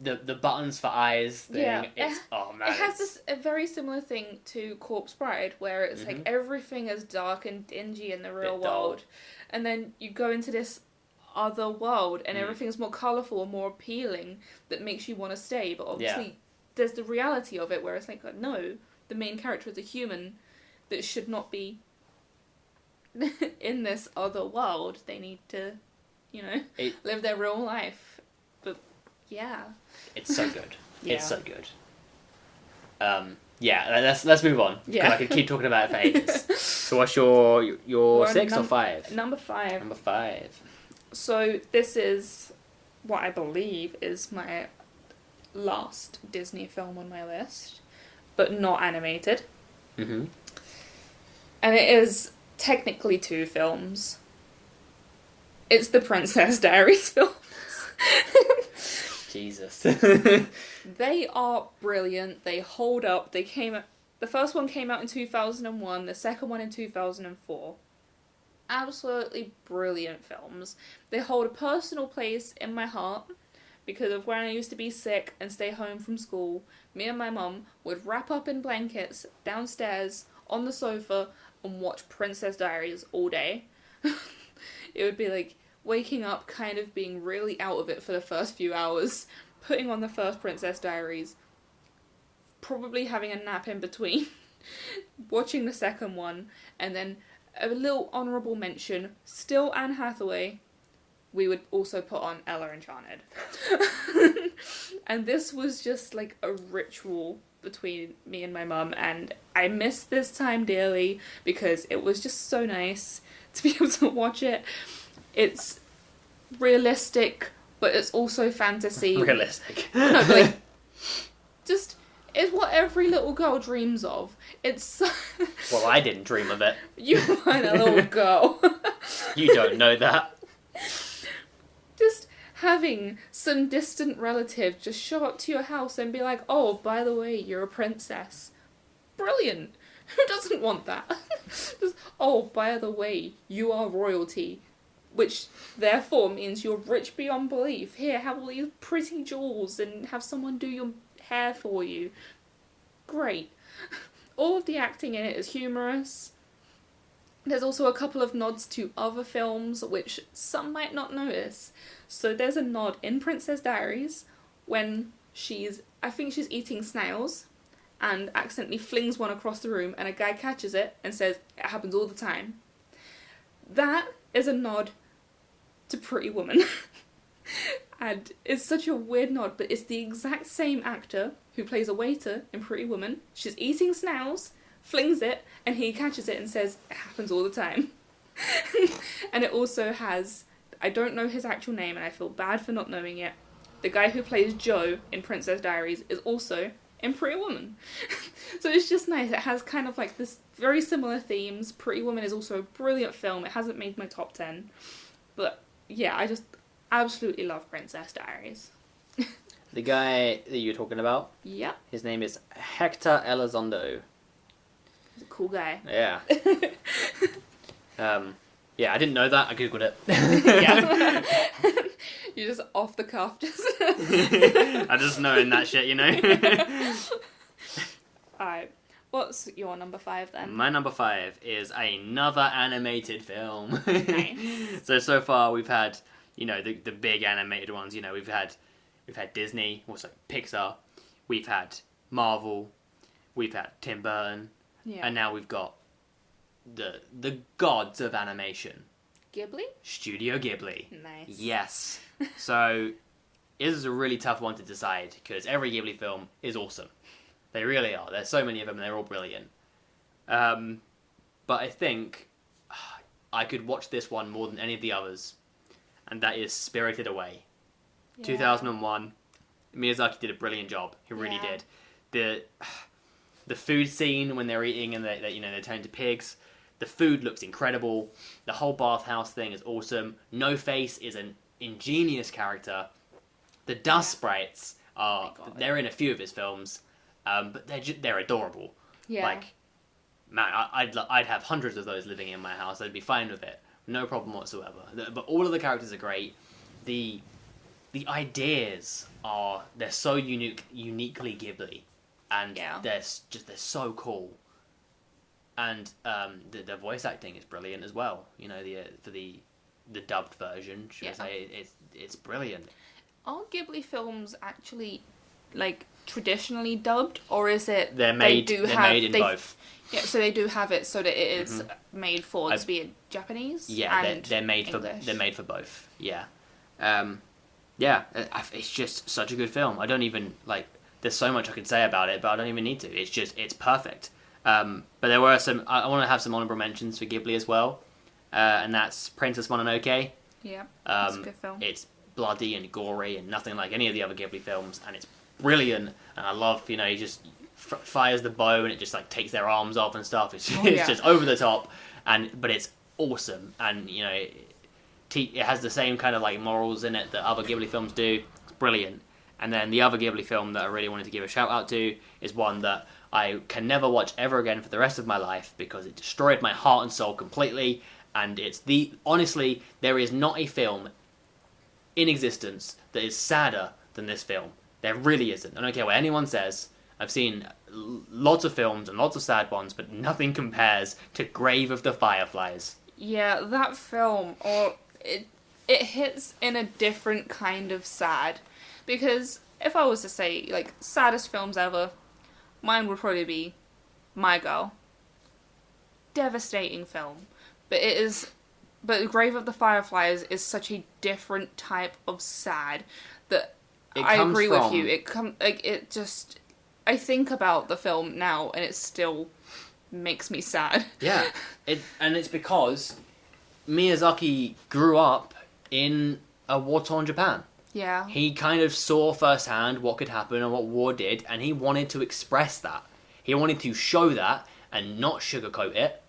The buttons for eyes thing. Yeah. It's It has a very similar thing to Corpse Bride, where it's like everything is dark and dingy in the real world, and then you go into this other world and everything's more colourful and more appealing that makes you want to stay. But obviously, there's the reality of it where it's like, no, the main character is a human that should not be in this other world. They need to, live their real life. But yeah, it's so good. Yeah. It's so good. Let's move on. Yeah. I could keep talking about it for ages. So what's your 6 or 5? Number 5. Number 5. So this is what I believe is my last Disney film on my list, but not animated. Mm-hmm. And it is technically 2 films. It's the Princess Diaries films. Jesus. They are brilliant. They hold up. The first one came out in 2001, the second one in 2004. Absolutely brilliant films. They hold a personal place in my heart because of when I used to be sick and stay home from school. Me and my mum would wrap up in blankets downstairs on the sofa and watch Princess Diaries all day. It would be like waking up kind of being really out of it for the first few hours, putting on the first Princess Diaries, probably having a nap in between, watching the second one, and then a little honourable mention, still Anne Hathaway, we would also put on Ella Enchanted. And this was just like a ritual between me and my mum, and I miss this time dearly because it was just so nice to be able to watch it. It's realistic, but it's also fantasy. Realistic. No, but like, just, it's what every little girl dreams of. It's... Well, I didn't dream of it. You weren't a little girl. You don't know that. Just having some distant relative just show up to your house and be like, oh, by the way, you're a princess. Brilliant. Who doesn't want that? Just, oh, by the way, you are royalty. Which, therefore, means you're rich beyond belief. Here, have all these pretty jewels and have someone do your hair for you. Great. All of the acting in it is humorous. There's also a couple of nods to other films, which some might not notice. So there's a nod in Princess Diaries when I think she's eating snails and accidentally flings one across the room and a guy catches it and says, it happens all the time. That is a nod to Pretty Woman. And it's such a weird nod, but it's the exact same actor who plays a waiter in Pretty Woman. She's eating snails, flings it, and he catches it and says, it happens all the time. And it also has, I don't know his actual name and I feel bad for not knowing it, the guy who plays Joe in Princess Diaries is also in Pretty Woman. So it's just nice. It has kind of like this very similar themes. Pretty Woman is also a brilliant film. It hasn't made my top 10. But yeah, I just absolutely love Princess Diaries. The guy that you're talking about? Yeah. His name is Hector Elizondo. He's a cool guy. Yeah. Yeah, I didn't know that. I googled it. Yeah. You're just off the cuff. I just knowing that shit, you know? Alright. What's your number 5 then? My number 5 is another animated film. Nice. So far we've had, the big animated ones. We've had Disney, also Pixar. We've had Marvel. We've had Tim Burton. Yeah. And now we've got the gods of animation. Ghibli? Studio Ghibli. Nice. Yes. So it is a really tough one to decide because every Ghibli film is awesome. They really are. There's so many of them and they're all brilliant. But I think I could watch this one more than any of the others. And that is Spirited Away. Yeah. 2001. Miyazaki did a brilliant job. He really did. The food scene when they're eating and they turn into pigs. The food looks incredible. The whole bathhouse thing is awesome. No Face is an ingenious character. The dust sprites they're in a few of his films, but they're adorable. Yeah. Like, man, I'd have hundreds of those living in my house. I'd be fine with it. No problem whatsoever. But all of the characters are great. The ideas they're so uniquely Ghibli, and they're so cool. And the voice acting is brilliant as well. You know, for the dubbed version, should I say, it's brilliant. Are Ghibli films actually like traditionally dubbed, or is it they're made in both? Yeah, so they do have it so that it is made to be in Japanese. Yeah, and they're made English. they're made for both. Yeah, it's just such a good film. I don't even there's so much I could say about it, but I don't even need to. It's perfect. But there were some. I want to have some honourable mentions for Ghibli as well, and that's Princess Mononoke. Yeah, it's a good film. It's bloody and gory and nothing like any of the other Ghibli films, and it's brilliant. And I love, he just fires the bow and it just takes their arms off and stuff. It's just over the top, but it's awesome. And it has the same kind of morals in it that other Ghibli films do. It's brilliant. And then the other Ghibli film that I really wanted to give a shout out to is one that I can never watch ever again for the rest of my life because it destroyed my heart and soul completely. And honestly, there is not a film in existence that is sadder than this film. There really isn't. I don't care what anyone says. I've seen lots of films and lots of sad ones, but nothing compares to Grave of the Fireflies. Yeah, that film, it hits in a different kind of sad. Because if I was to say, saddest films ever, mine would probably be My Girl. Devastating film. But Grave of the Fireflies is such a different type of sad that I agree with you. I think about the film now and it still makes me sad. Yeah, and it's because Miyazaki grew up in a war-torn Japan. Yeah. He kind of saw firsthand what could happen and what war did, and he wanted to express that. He wanted to show that and not sugarcoat it,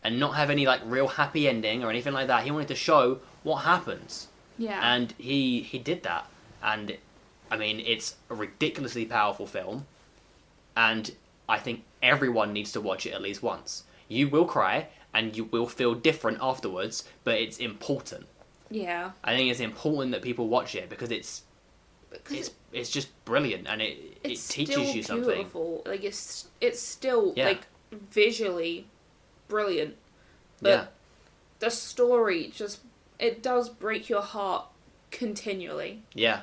and not have any real happy ending or anything like that. He wanted to show what happens. Yeah. And he did that. And I mean, it's a ridiculously powerful film, and I think everyone needs to watch it at least once. You will cry and you will feel different afterwards, but it's important. Yeah. I think it's important that people watch it because it's just brilliant, and it teaches you something. It's still beautiful. It's still visually brilliant, but the story it does break your heart continually. Yeah.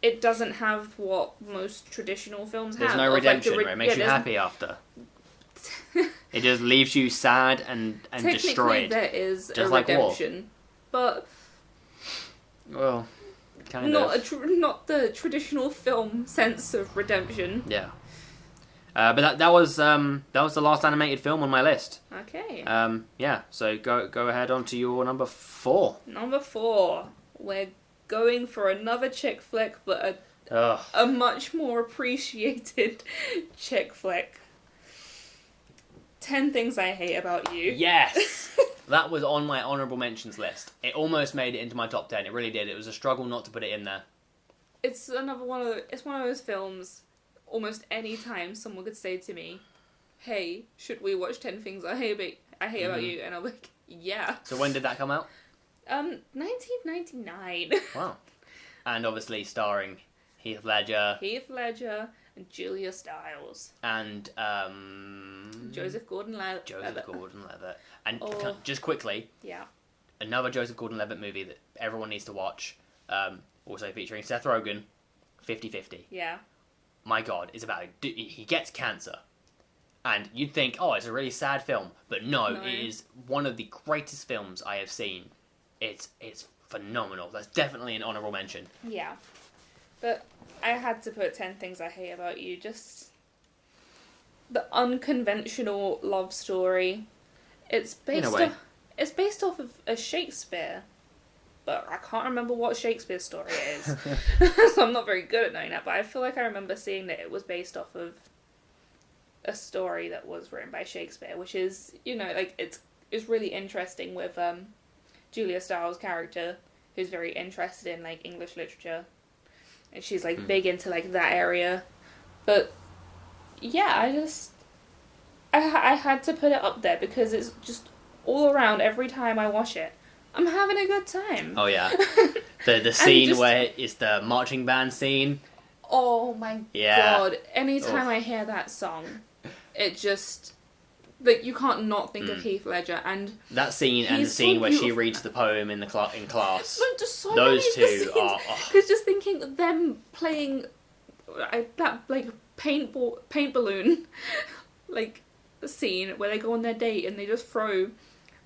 It doesn't have what most traditional films have. There's no redemption where it makes you happy after. It just leaves you sad and destroyed. Technically, there is just a redemption, but well, kind of not the traditional film sense of redemption. Yeah. But that was the last animated film on my list. Okay. Yeah. So go ahead on to your number 4. Number 4, we're going for another chick flick, but a much more appreciated chick flick. 10 Things I Hate About You. Yes! That was on my honourable mentions list. It almost made it into my top 10. It really did. It was a struggle not to put it in there. It's one of those films, almost any time someone could say to me, hey, should we watch 10 Things I Hate About You? And I'm like, yeah. So when did that come out? 1999. Wow. And obviously starring Heath Ledger. And Julia Stiles. And Joseph Gordon-Levitt. And just quickly, another Joseph Gordon-Levitt movie that everyone needs to watch, also featuring Seth Rogen, 50-50. Yeah. My God, it's about he gets cancer. And you'd think, oh, it's a really sad film. But no, it is one of the greatest films I have seen. It's phenomenal. That's definitely an honourable mention. Yeah. But I had to put 10 Things I Hate About You. Just the unconventional love story. It's based off of a Shakespeare but I can't remember what Shakespeare's story is. So I'm not very good at knowing that, but I feel like I remember seeing that it was based off of a story that was written by Shakespeare, which is, you know, like, it's really interesting with Julia Stiles' character, who's very interested in, like, English literature, and she's, like, big into, like, that area. But yeah, I had to put it up there because it's just all around. Every time I watch it, I'm having a good time. Oh yeah, the scene where it's the marching band scene. Oh my god! Anytime I hear that song, it just, like, you can't not think of Heath Ledger, and that scene and the scene where she reads the poem in the in class. Like, just so those many two are. Because just thinking them playing that, like, paint balloon, like, scene where they go on their date and they just throw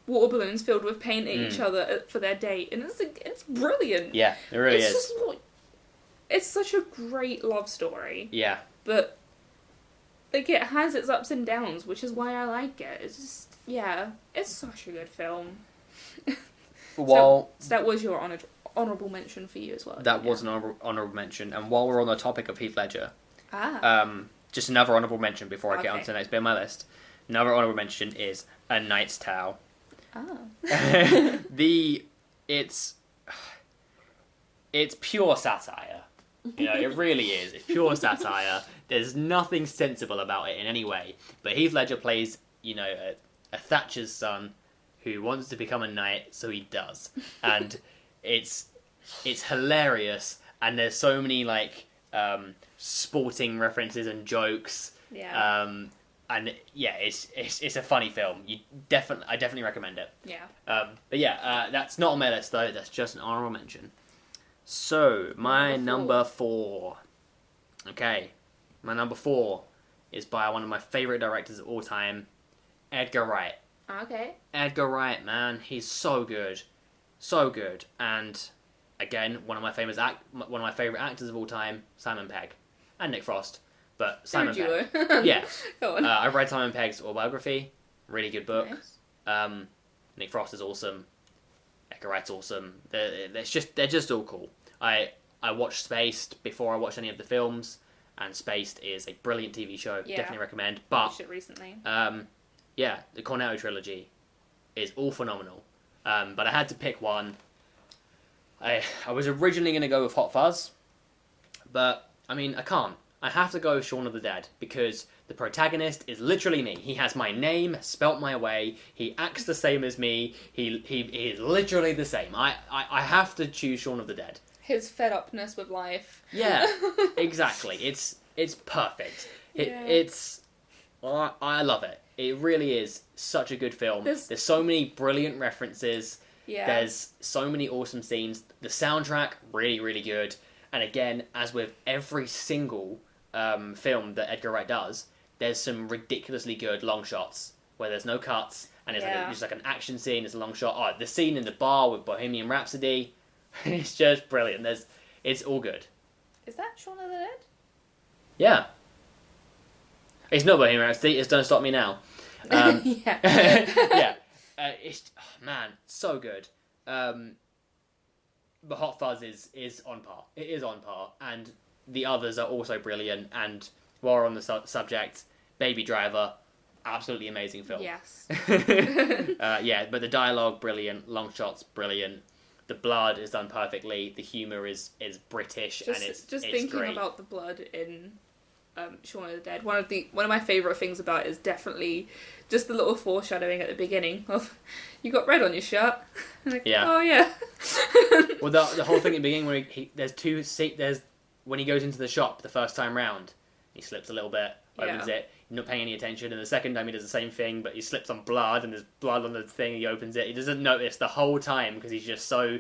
water balloons filled with paint at each other for their date, and it's brilliant. Yeah, it really is. Just, it's such a great love story. Yeah. But, like, it has its ups and downs, which is why I like it. It's just, yeah, it's such a good film. Well, so that was your honourable mention for you as well. That was an honourable mention, and while we're on the topic of Heath Ledger, Ah. Just another honourable mention before I get on to the next bit of my list. Another honourable mention is A Knight's Tale. Ah. It's pure satire. You know, it really is. It's pure satire. There's nothing sensible about it in any way. But Heath Ledger plays, you know, a Thatcher's son who wants to become a knight, so he does. And it's hilarious, and there's so many, like, sporting references and jokes. Yeah. And yeah, it's a funny film. I definitely recommend it. Yeah. But yeah, that's not on my list though. That's just an honorable mention. So my number 4. Okay, my number 4 is by one of my favorite directors of all time, Edgar Wright. Okay. Edgar Wright, man, he's so good, so good. And again, one of my favorite actors of all time, Simon Pegg, and Nick Frost. But Simon Pegg. Yeah. Go on. I've read Simon Pegg's autobiography. Really good book. Nice. Nick Frost is awesome. Edgar Wright's awesome. They're just all cool. I watched Spaced before I watched any of the films, and Spaced is a brilliant TV show. Yeah. Definitely recommend. But I watched it recently. Yeah, the Cornetto trilogy is all phenomenal. But I had to pick one. I was originally going to go with Hot Fuzz, but I mean, I can't. I have to go with Shaun of the Dead, because the protagonist is literally me. He has my name spelt my way. He acts the same as me. He is literally the same. I have to choose Shaun of the Dead. His fed-upness with life. Yeah, exactly. It's perfect. I love it. It really is such a good film. There's so many brilliant references. Yeah. There's so many awesome scenes. The soundtrack, really, really good. And again, as with every single film that Edgar Wright does, there's some ridiculously good long shots where there's no cuts, and it's just like an action scene. It's a long shot. Oh, the scene in the bar with Bohemian Rhapsody, it's just brilliant. It's all good. Is that Shaun of the Dead? Yeah. It's not Bohemian Rhapsody. It's Don't Stop Me Now. Yeah. Yeah. It's so good. But Hot Fuzz is on par. It is on par, and the others are also brilliant. And while we're on the subject, Baby Driver, absolutely amazing film. Yes. Yeah, but the dialogue, brilliant. Long shots, brilliant. The blood is done perfectly. The humour is British, and it's thinking great. about the blood in Shaun of the Dead. One of my favourite things about it is definitely just the little foreshadowing at the beginning of, you got red on your shirt. Like, yeah. Oh yeah. Well, the whole thing at the beginning where there's when he goes into the shop the first time round, he slips a little bit, opens it, not paying any attention, and the second time he does the same thing, but he slips on blood, and there's blood on the thing, he opens it, he doesn't notice the whole time because he's just so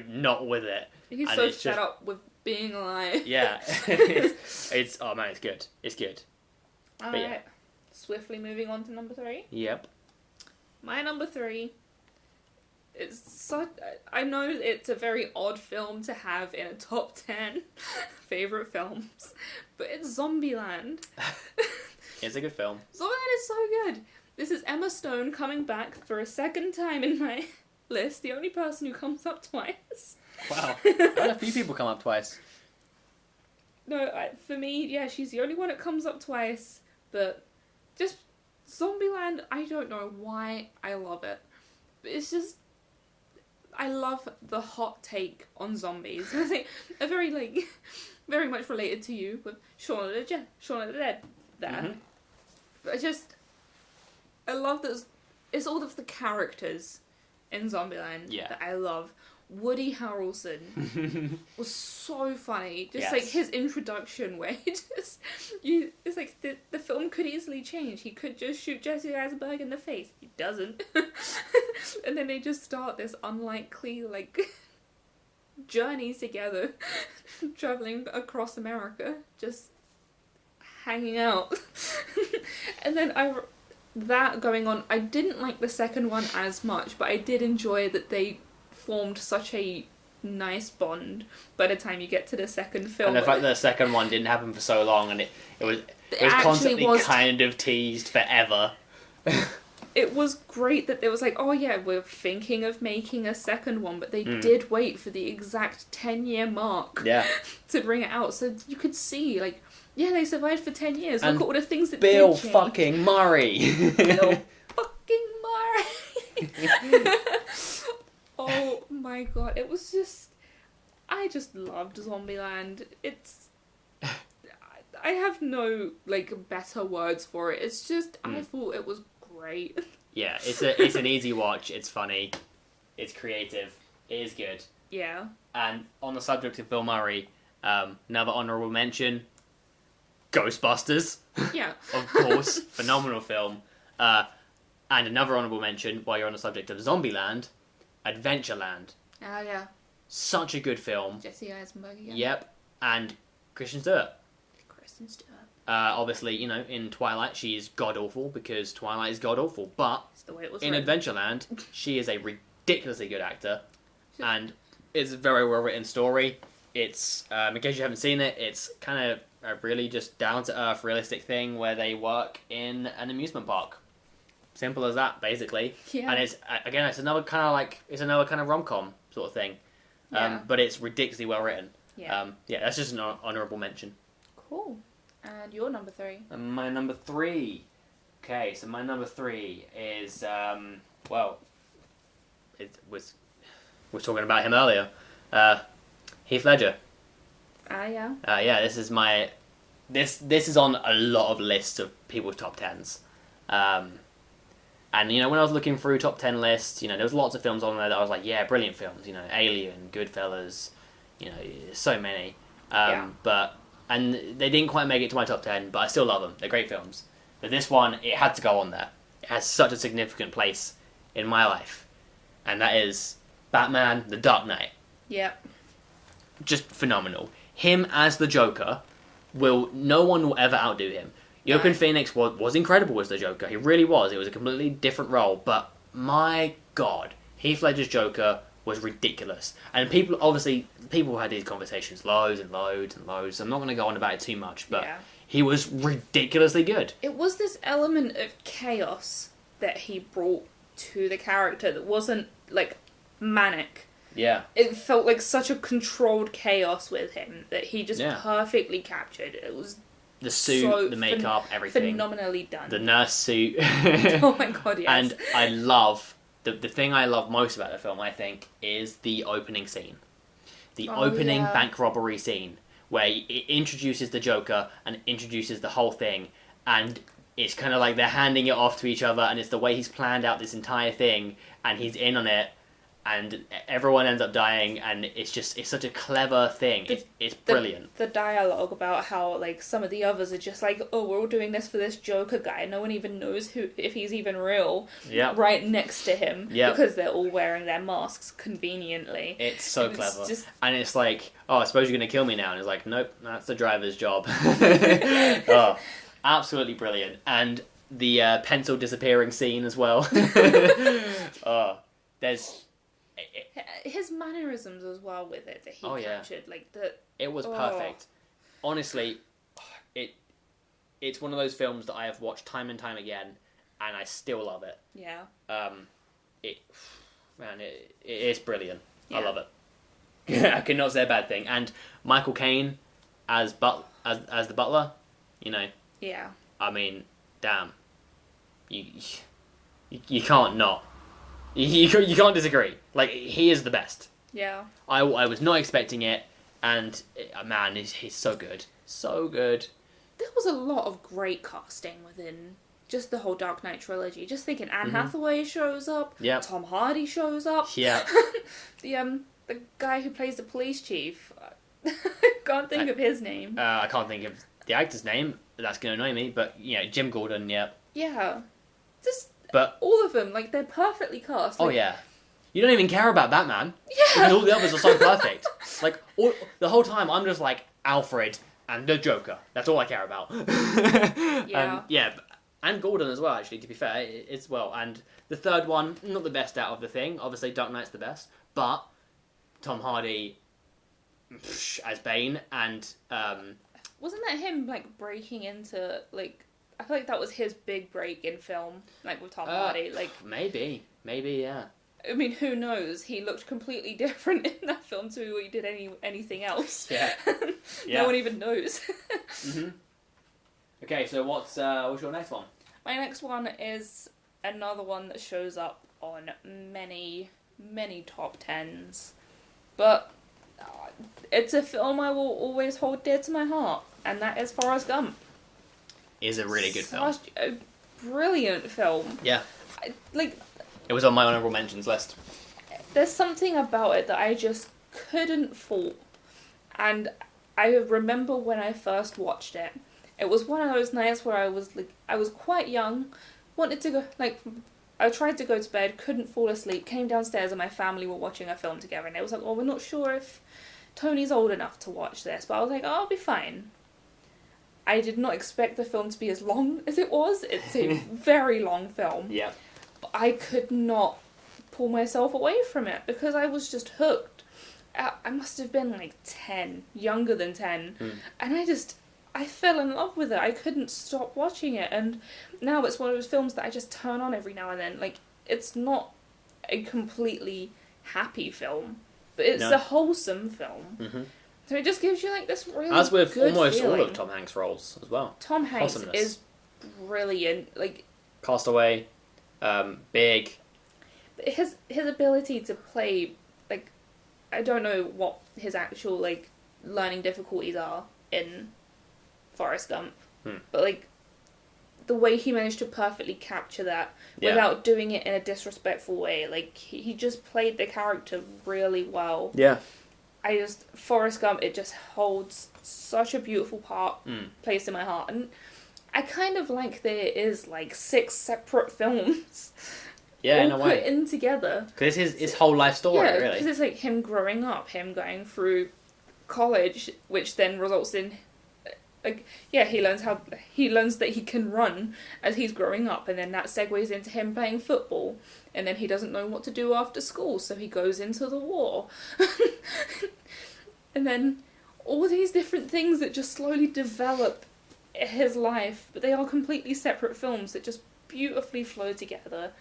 not with it. He's so fed up with being alive. Yeah. it's oh man, it's good. It's good. Alright. Yeah. Swiftly moving on to number 3. Yep. My number 3 is such... I know it's a very odd film to have in a top 10 favourite films, but it's Zombieland. It's a good film. Zombieland is so good. This is Emma Stone coming back for a second time in my list the only person who comes up twice. Wow. I had a few people come up twice. No, for me, yeah, she's the only one that comes up twice. But just Zombieland, I don't know why I love it. But it's just, I love the hot take on zombies. I think a very very much related to you with Shaun of the Dead there. Mm-hmm. But I love that it's all of the characters in Zombieland that I love. Woody Harrelson was so funny. Just like his introduction where it's like the film could easily change. He could just shoot Jesse Eisenberg in the face. He doesn't. And then they just start this unlikely journey together, traveling across America, just hanging out. And then that going on, I didn't like the second one as much, but I did enjoy that they formed such a nice bond by the time you get to the second film. And the fact that the second one didn't happen for so long, and it was constantly kind of teased forever. It was great that there was like, oh yeah, we're thinking of making a second one, but they did wait for the exact 10-year mark to bring it out, so you could see they survived for 10 years. Look at all the things that Bill did change. fucking Murray. Bill fucking Murray. Oh my god, it was just... I just loved Zombieland. I have no, better words for it. It's just, I thought it was great. Yeah, it's an easy watch. It's funny. It's creative. It is good. Yeah. And on the subject of Bill Murray, another honourable mention, Ghostbusters. Yeah. Of course. Phenomenal film. And another honourable mention, while you're on the subject of Zombieland, Adventureland. Ah, yeah. Such a good film. Jesse Eisenberg again. Yep. And Kristen Stewart. Kristen Stewart. Obviously, in Twilight, she's god-awful, because Twilight is god-awful, but it's the way it was in Adventureland, she is a ridiculously good actor, and it's a very well-written story. It's, in case you haven't seen it, it's kind of a really just down-to-earth, realistic thing where they work in an amusement park. Simple as that, basically. Yeah. And it's another kind of rom-com sort of thing. But it's ridiculously well-written. Yeah. That's just an honourable mention. Cool. And your number 3? And my number 3. Okay, so my number 3 is, we're talking about him earlier. Heath Ledger. Ah, yeah. This is this is on a lot of lists of people's top 10s. And, when I was looking through top 10 lists, there was lots of films on there that I was like, yeah, brilliant films. Alien, Goodfellas, so many. And they didn't quite make it to my top 10, but I still love them. They're great films. But this one, it had to go on there. It has such a significant place in my life. And that is Batman: The Dark Knight. Yep. Just phenomenal. Him as the Joker, no one will ever outdo him. Joaquin Phoenix was incredible as the Joker. He really was. It was a completely different role. But my God, Heath Ledger's Joker was ridiculous. And people had these conversations loads and loads and loads. I'm not going to go on about it too much, but he was ridiculously good. It was this element of chaos that he brought to the character that wasn't, manic. Yeah. It felt like such a controlled chaos with him that he just perfectly captured. It was... The suit, the makeup, everything. Phenomenally done. The nurse suit. Oh my God, yes. And I love... The thing I love most about the film, I think, is the opening scene. The opening bank robbery scene, where it introduces the Joker and introduces the whole thing, and it's kind of like they're handing it off to each other, and it's the way he's planned out this entire thing, and he's in on it, and everyone ends up dying, and it's such a clever thing. It's brilliant. The dialogue about how, some of the others are just like, oh, we're all doing this for this Joker guy. No one even knows if he's even real. Yep. Right next to him. Yep. Because they're all wearing their masks conveniently. It's so clever. And it's like, oh, I suppose you're going to kill me now. And it's like, nope, that's the driver's job. Oh, absolutely brilliant. And the pencil disappearing scene as well. Oh, there's... His mannerisms as well with it that he captured, it was perfect. Honestly, it's one of those films that I have watched time and time again, and I still love it. Yeah. man, it's brilliant. Yeah. I love it. I cannot say a bad thing. And Michael Caine as the butler, you know. Yeah. I mean, damn. You can't not. You can't disagree. Like, he is the best. Yeah. I was not expecting it, and man, he's so good. So good. There was a lot of great casting within just the whole Dark Knight trilogy. Just thinking Anne Hathaway shows up. Yeah. Tom Hardy shows up. Yeah. The guy who plays the police chief. Can't think of his name. I can't think of the actor's name. That's going to annoy me, but, Jim Gordon, yeah. Yeah. But all of them, like, they're perfectly cast. oh, Like, yeah. You don't even care about Batman. Yeah. Because all the others are so perfect. Like, the whole time, I'm just like, Alfred and the Joker. That's all I care about. Yeah. And Gordon as well, actually, to be fair, as well. And the third one, not the best out of the thing. Obviously, Dark Knight's the best. But Tom Hardy as Bane, and wasn't that him, like, breaking into, like, I feel like that was his big break in film, like, with Tom Hardy. Like, maybe, yeah. I mean, who knows? He looked completely different in that film to what he did anything else. Yeah. No one even knows. Okay, so what's your next one? My next one is another one that shows up on many, many top tens. But it's a film I will always hold dear to my heart, and that is Forrest Gump. Is a really good film. Such a brilliant film. Yeah. Like, it was on my honourable mentions list. there's something about it that I just couldn't fault. And I remember when I first watched it, it was one of those nights where I was quite young, wanted to go, I tried to go to bed, couldn't fall asleep, came downstairs and my family were watching a film together, and it was like, well, we're not sure if Tony's old enough to watch this, but I was like, oh, I'll be fine. I did not expect the film to be as long as it was. It's a very long film. Yeah. But I could not pull myself away from it because I was just hooked. I must have been like 10, younger than 10. And I fell in love with it. I couldn't stop watching it. And now it's one of those films that I just turn on every now and then. Like, it's not a completely happy film, but it's a wholesome film. Mm-hmm. So it just gives you like this really As with good almost feeling. all of Tom Hanks' roles as well. Tom Hanks Wholesomeness. is brilliant. Like, Castaway, Big. his ability to play, like, I don't know what his actual like learning difficulties are in Forrest Gump, but like the way he managed to perfectly capture that without doing it in a disrespectful way, like he just played the character really well. Yeah. Forrest Gump, it just holds such a beautiful place in my heart. And I kind of like that it is like 6 separate films. Yeah, all in a way. put in together. Because it's his whole life story, Yeah, really. because it's like him growing up, him going through college, which then results in, he learns that he can run as he's growing up, and then that segues into him playing football, and then he doesn't know what to do after school, so he goes into the war. And then all these different things that just slowly develop his life, but they are completely separate films that just beautifully flow together.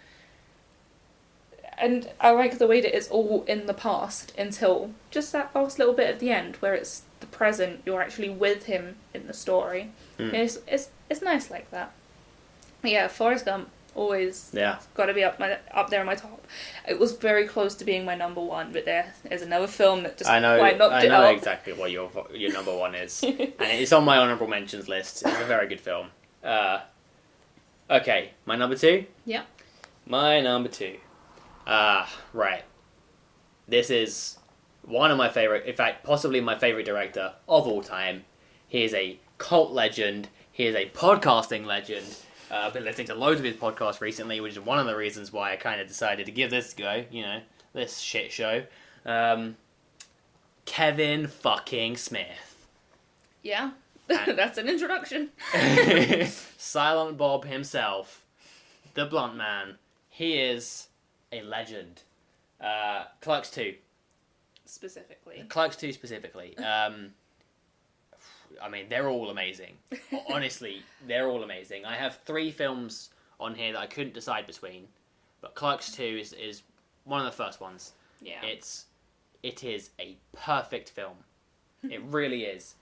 And I like the way that it's all in the past until just that last little bit at the end where it's the present, you're actually with him in the story. And it's nice like that. But yeah, Forrest Gump, always got to be up there on my top. It was very close to being my number one, but there's another film that just quite knocked it up. I know exactly what your number one is. And it's on my honourable mentions list. It's a very good film. Okay, my number 2? Yeah. My number 2. Right. This is one of my favourite, in fact, possibly my favourite director of all time. He is a cult legend. He is a podcasting legend. I've been listening to loads of his podcasts recently, which is one of the reasons why I kind of decided to give this a go, this shit show. Kevin fucking Smith. Yeah, that's an introduction. Silent Bob himself. The Blunt Man. He is a legend. Clerks 2. Specifically. Clerks 2 specifically. I mean, they're all amazing. Honestly, they're all amazing. I have 3 films on here that I couldn't decide between, but Clerks 2 is one of the first ones. Yeah. It is a perfect film. It really is.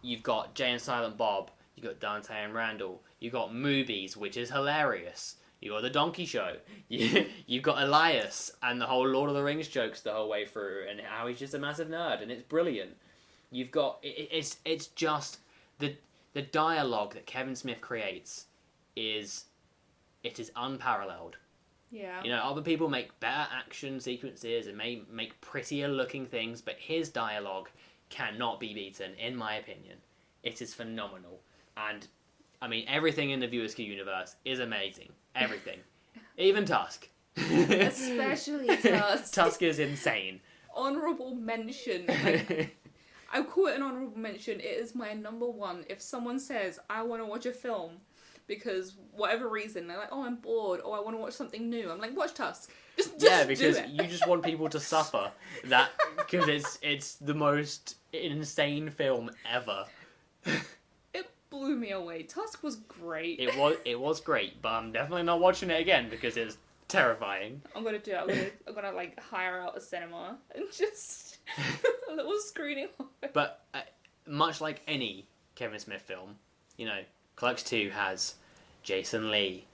You've got Jay and Silent Bob. You've got Dante and Randall. You've got Movies, which is hilarious. You've got The Donkey Show. You've got Elias and the whole Lord of the Rings jokes the whole way through, and how he's just a massive nerd, and it's brilliant. You've got... It's just... The dialogue that Kevin Smith creates is unparalleled. Yeah. You know, other people make better action sequences and may make prettier looking things, but his dialogue cannot be beaten, in my opinion. It is phenomenal. And, I mean, everything in the View Askew universe is amazing. Everything. Even Tusk. Especially Tusk. Tusk is insane. Honourable mention. Like, I call it an honourable mention. It is my number one. If someone says, I want to watch a film, because whatever reason, they're like, oh, I'm bored, or I want to watch something new. I'm like, watch Tusk. Just yeah, because do it. you just want people to suffer. That because it's the most insane film ever. It blew me away. Tusk was great. It was great, but I'm definitely not watching it again because it's terrifying. I'm gonna do it. I'm gonna like hire out a cinema and just a little screening of it. But much like any Kevin Smith film, you know, Clerks 2 has Jason Lee,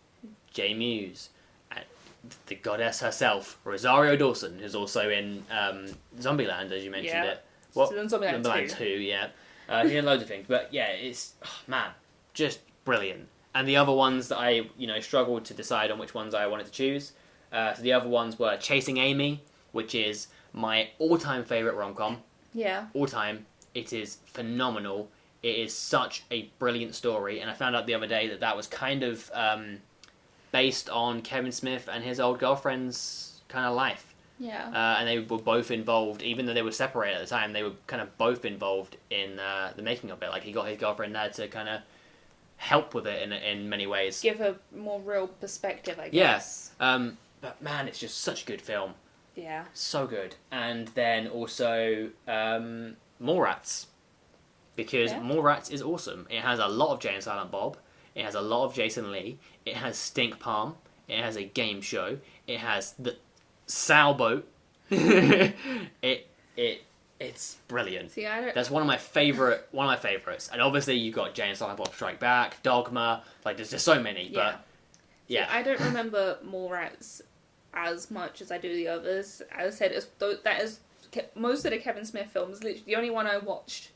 Jay Muse, and the goddess herself, Rosario Dawson, who's also in Zombieland, as you mentioned it. Well, so in Zombieland 2, yeah. He's in loads of things, but yeah, it's man, just brilliant. And the other ones that I, struggled to decide on which ones I wanted to choose. So the other ones were Chasing Amy, which is my all-time favourite rom-com. Yeah. All-time. It is phenomenal. It is such a brilliant story, and I found out the other day that was kind of based on Kevin Smith and his old girlfriend's kind of life. Yeah. And they were both involved, even though they were separated at the time, they were kind of both involved in the making of it. Like, he got his girlfriend there to kind of help with it in many ways. Give a more real perspective, I guess. Yeah. But man, it's just such a good film. Yeah. So good. And then also Mallrats. Because Mallrats is awesome. It has a lot of Jay and Silent Bob. It has a lot of Jason Lee. It has Stink Palm. It has a game show. It has the sailboat. It's brilliant. See, That's one of my favorites. And obviously you've got Jay and Silent Bob Strike Back, Dogma. Like, there's just so many. Yeah. But yeah, I don't remember Mallrats as much as I do the others. As I said, that is most of the Kevin Smith films. Literally, the only one I watched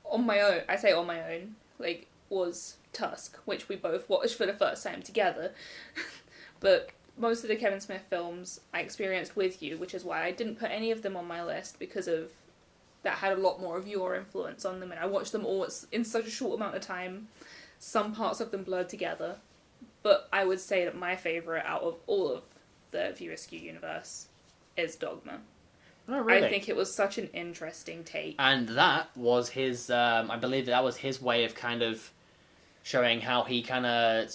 on my own, I say on my own, like, was Tusk, which we both watched for the first time together. But most of the Kevin Smith films I experienced with you, which is why I didn't put any of them on my list, because of that had a lot more of your influence on them, and I watched them all in such a short amount of time. Some parts of them blurred together, but I would say that my favourite out of all of the View Askew universe is Dogma. Oh, really? I think it was such an interesting take. And that was his, I believe that was his way of kind of showing how he kind of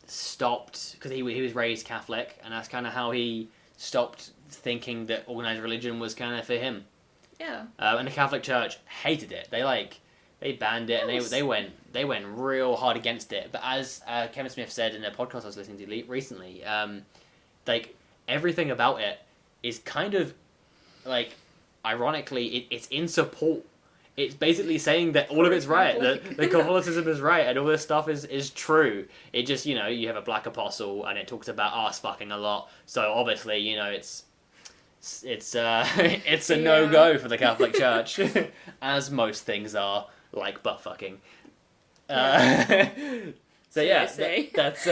stopped, because he was raised Catholic, and that's kind of how he stopped thinking that organised religion was kind of for him. Yeah. And the Catholic Church hated it. They banned it, and they went real hard against it. But as Kevin Smith said in a podcast I was listening to recently, like, everything about it is kind of, like, ironically, it's in support. It's basically saying that all of it's right, that the Catholicism is right, and all this stuff is true. It just, you have a black apostle, and it talks about arse fucking a lot. So obviously, it's a no-go for the Catholic Church, as most things are, like butt fucking. So yeah, that's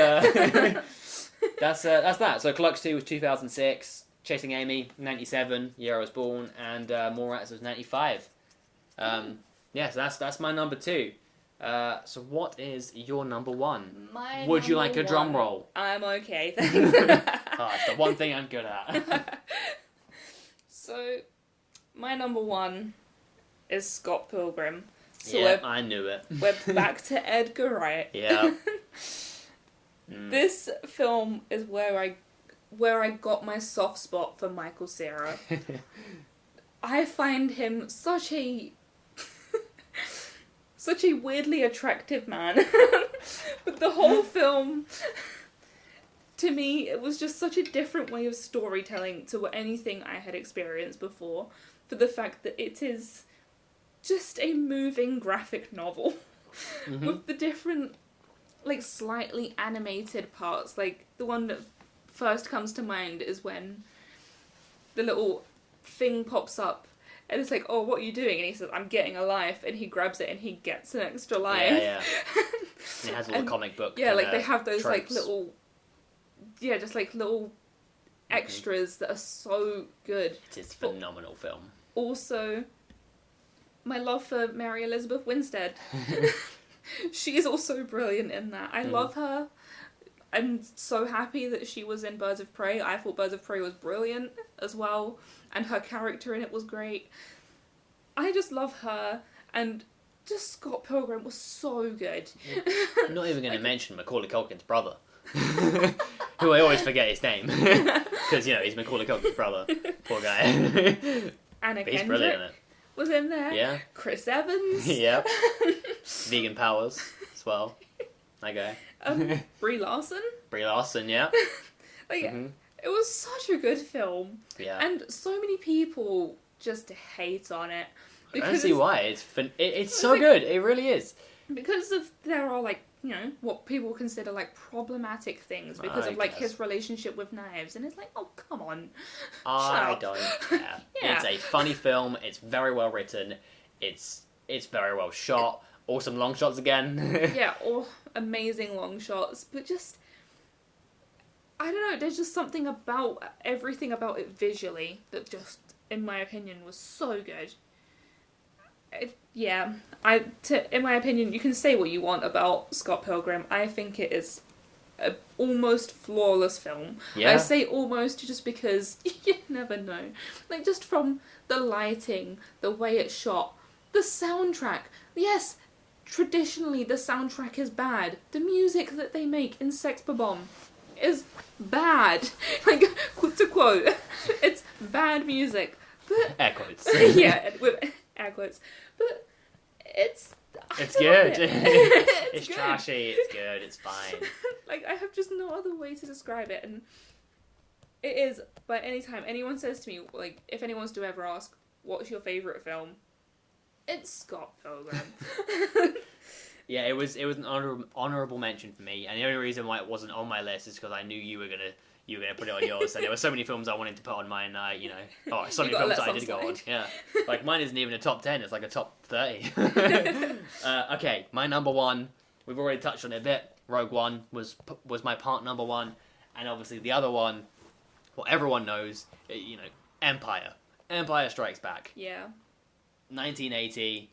that. So Clerks 2 was 2006, Chasing Amy 97, year I was born, and Mallrats was 95. So that's my number 2. So what is your number 1? Would you like a drum roll? I'm okay, thanks. It's the one thing I'm good at. So, my number 1 is Scott Pilgrim. So yeah, I knew it. We're back to Edgar Wright. Yeah. This film is where I got my soft spot for Michael Cera. I find him such a weirdly attractive man. But the whole film, to me, it was just such a different way of storytelling to anything I had experienced before, for the fact that it is just a moving graphic novel with the different, like, slightly animated parts. Like, the one that first comes to mind is when the little thing pops up and it's like, oh, what are you doing? And he says, I'm getting a life, and he grabs it and he gets an extra life. Yeah. And it has all the comic book. Yeah, like, they have those, tropes. like, little... Yeah, just, like, little extras that are so good. It is a phenomenal film. Also, my love for Mary Elizabeth Winstead. She is also brilliant in that. I love her. I'm so happy that she was in Birds of Prey. I thought Birds of Prey was brilliant as well, and her character in it was great. I just love her, and just Scott Pilgrim was so good. I'm not even going to mention Macaulay Culkin's brother, who I always forget his name, because, you know, he's Macaulay Culkin's brother. Poor guy. Anna But he's brilliant in it. was in there. Yeah. Chris Evans. Yeah. Vegan Powers as well. That guy. Brie Larson. Brie Larson, yeah. Like, it was such a good film. Yeah. And so many people just hate on it. I don't see why. It's so good. It really is. Because there are, like, you know, what people consider, like, problematic things because of, like, his relationship with knives. And it's like, oh, come on. I don't care. Yeah. It's a funny film. It's very well written. It's very well shot. Awesome long shots again. Yeah, or amazing long shots. But just, I don't know, there's just something about everything about it visually that just, in my opinion, was so good. In my opinion, you can say what you want about Scott Pilgrim. I think it is an almost flawless film. Yeah. I say almost just because you never know. Like, just from the lighting, the way it's shot, the soundtrack. Yes, traditionally the soundtrack is bad. The music that they make in Sex Bomb is bad. Like, to quote, it's bad music. But Air quotes. yeah, with air quotes. But it's good. It's good. Trashy. It's good. It's fine. Like, I have just no other way to describe it, and it is. By any time anyone says to me, like, if anyone's to ever ask, "What's your favorite film?" It's Scott Pilgrim. Yeah, it was an honourable mention for me, and the only reason why it wasn't on my list is because I knew you were gonna put it on yours, and there were so many films I wanted to put on mine. So many films I did go on. Yeah, like, mine isn't even a top 10; it's like a top 30. Okay, my number one. We've already touched on it a bit. Rogue One was my part number one, and obviously the other one, what everyone knows, Empire. Empire Strikes Back. Yeah. 1980.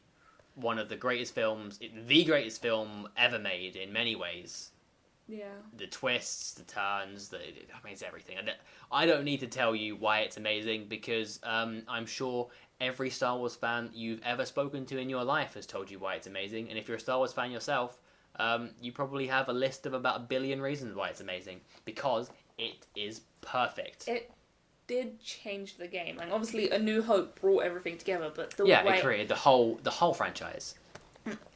One of the greatest films, the greatest film ever made in many ways. Yeah. The twists, the turns, it's everything. I don't need to tell you why it's amazing, because I'm sure every Star Wars fan you've ever spoken to in your life has told you why it's amazing. And if you're a Star Wars fan yourself, you probably have a list of about 1 billion reasons why it's amazing, because it is perfect. It did change the game. Like, obviously, A New Hope brought everything together, but it created the whole franchise.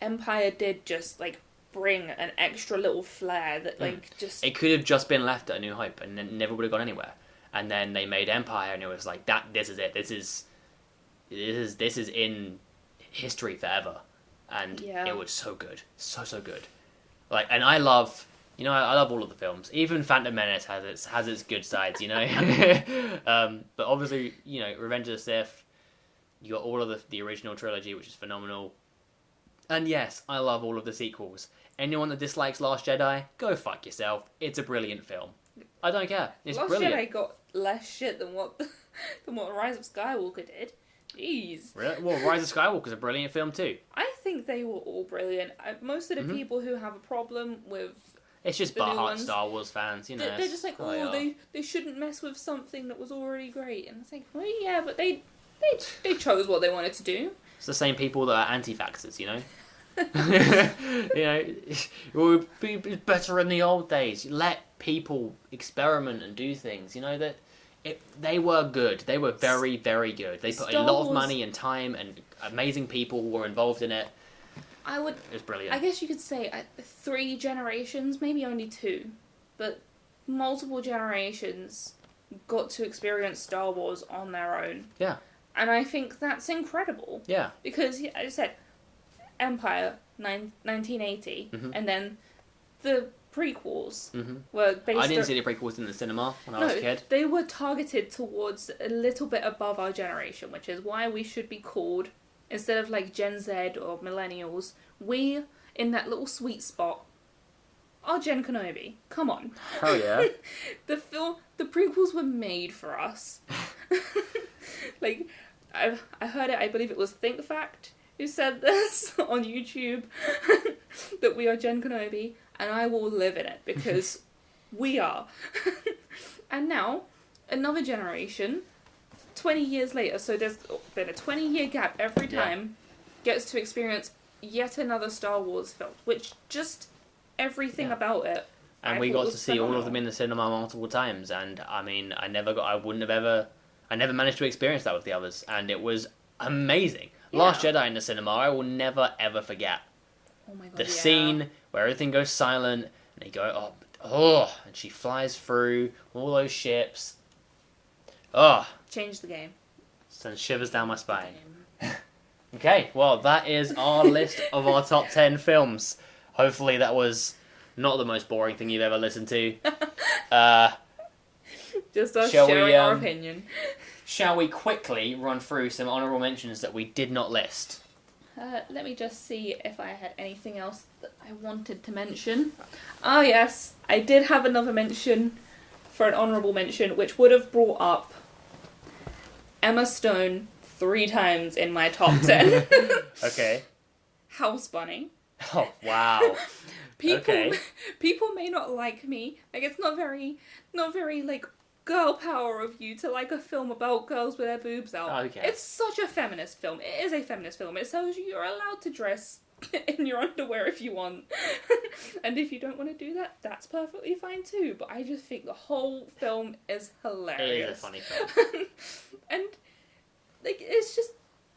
Empire did just, like, bring an extra little flair that, like, just... It could have just been left at A New Hope and then never would have gone anywhere. And then they made Empire, and it was like, this is it. This is in history forever. And it was so good. So good. Like, and I love all of the films. Even Phantom Menace has its good sides, but obviously, Revenge of the Sith, you got all of the original trilogy, which is phenomenal. And yes, I love all of the sequels. Anyone that dislikes Last Jedi, go fuck yourself. It's a brilliant film. I don't care. It's Last brilliant. Jedi got less shit than what Rise of Skywalker did. Jeez. Really? Well, Rise of Skywalker is a brilliant film too. I think they were all brilliant. Most of the people who have a problem with... It's just butthurt Star Wars fans, They're just like, they shouldn't mess with something that was already great. And it's like, well, yeah, but they chose what they wanted to do. It's the same people that are anti-vaxxers, It would be better in the old days. Let people experiment and do things, that they were good. They were very, very good. They put a lot of money and time, and amazing people were involved in it. It was brilliant. I guess you could say 3 generations, maybe only 2, but multiple generations got to experience Star Wars on their own. Yeah. And I think that's incredible. Yeah. Because, as I said, Empire, 1980, and then the prequels were based I didn't see the prequels in the cinema when I was a kid. They were targeted towards a little bit above our generation, which is why we should be called, instead of like Gen Z or millennials, we, in that little sweet spot, are Gen Kenobi. Come on. Oh yeah. The prequels were made for us. Like, I heard it, I believe it was Think Fact who said this on YouTube, that we are Gen Kenobi, and I will live in it, because we are. And now, another generation, 20 years later, so there's been a 20-year gap every time, gets to experience yet another Star Wars film, which just everything about it. And we got to see all of them in the cinema multiple times, and I mean, I never managed to experience that with the others, and it was amazing. Yeah. Last Jedi in the cinema, I will never ever forget. Oh my god! The scene where everything goes silent, and they go, and she flies through all those ships. Change the game. Sends shivers down my spine. Okay, well, that is our list of our top 10 films. Hopefully that was not the most boring thing you've ever listened to. Just us sharing our opinion. Shall we quickly run through some honourable mentions that we did not list? Let me just see if I had anything else that I wanted to mention. Ah, yes, I did have another mention for an honourable mention, which would have brought up Emma Stone 3 times in my top 10. Okay. House Bunny. Oh, wow. People may not like me. Like, it's not very like girl power of you to like a film about girls with their boobs out. Okay. It's such a feminist film. It is a feminist film. It tells you you're allowed to dress in your underwear if you want. And if you don't want to do that, that's perfectly fine too. But I just think the whole film is hilarious. It is a funny film. And like, it's just,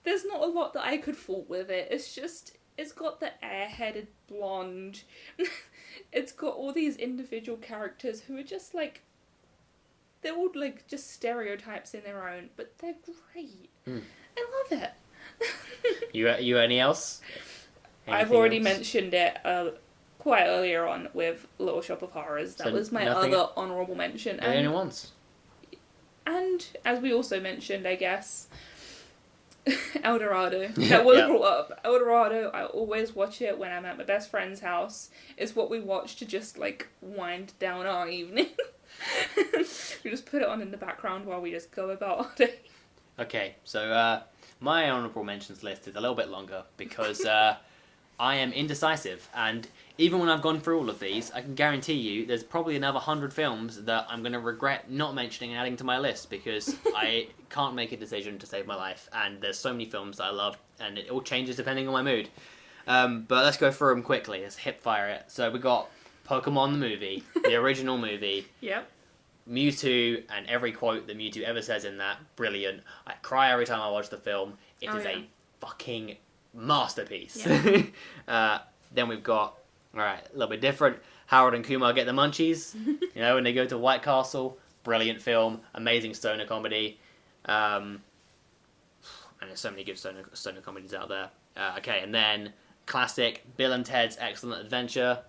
there's not a lot that I could fault with it. It's just, it's got the airheaded blonde. It's got all these individual characters who are just like, they're all like just stereotypes in their own, but they're great. I love it. You any else? I've already mentioned it quite earlier on with Little Shop of Horrors. That was my other honourable mention. The only ones. And as we also mentioned, I guess, El Dorado. That was brought up. El Dorado, I always watch it when I'm at my best friend's house. It's what we watch to just like wind down our evening. We just put it on in the background while we just go about our day. Okay, so my honourable mentions list is a little bit longer because I am indecisive, and even when I've gone through all of these, I can guarantee you there's probably another 100 films that I'm going to regret not mentioning and adding to my list because I can't make a decision to save my life, and there's so many films that I love, and it all changes depending on my mood. But let's go through them quickly. Let's hip-fire it. So we got Pokemon the movie, the original movie. Yep. Mewtwo, and every quote that Mewtwo ever says in that, brilliant. I cry every time I watch the film. It is a fucking masterpiece. Yeah. Then we've got, alright, a little bit different, Harold and Kumar Get the Munchies. You know, when they go to White Castle, brilliant film, amazing stoner comedy. And there's so many good stoner comedies out there. Okay, and then classic Bill and Ted's Excellent Adventure.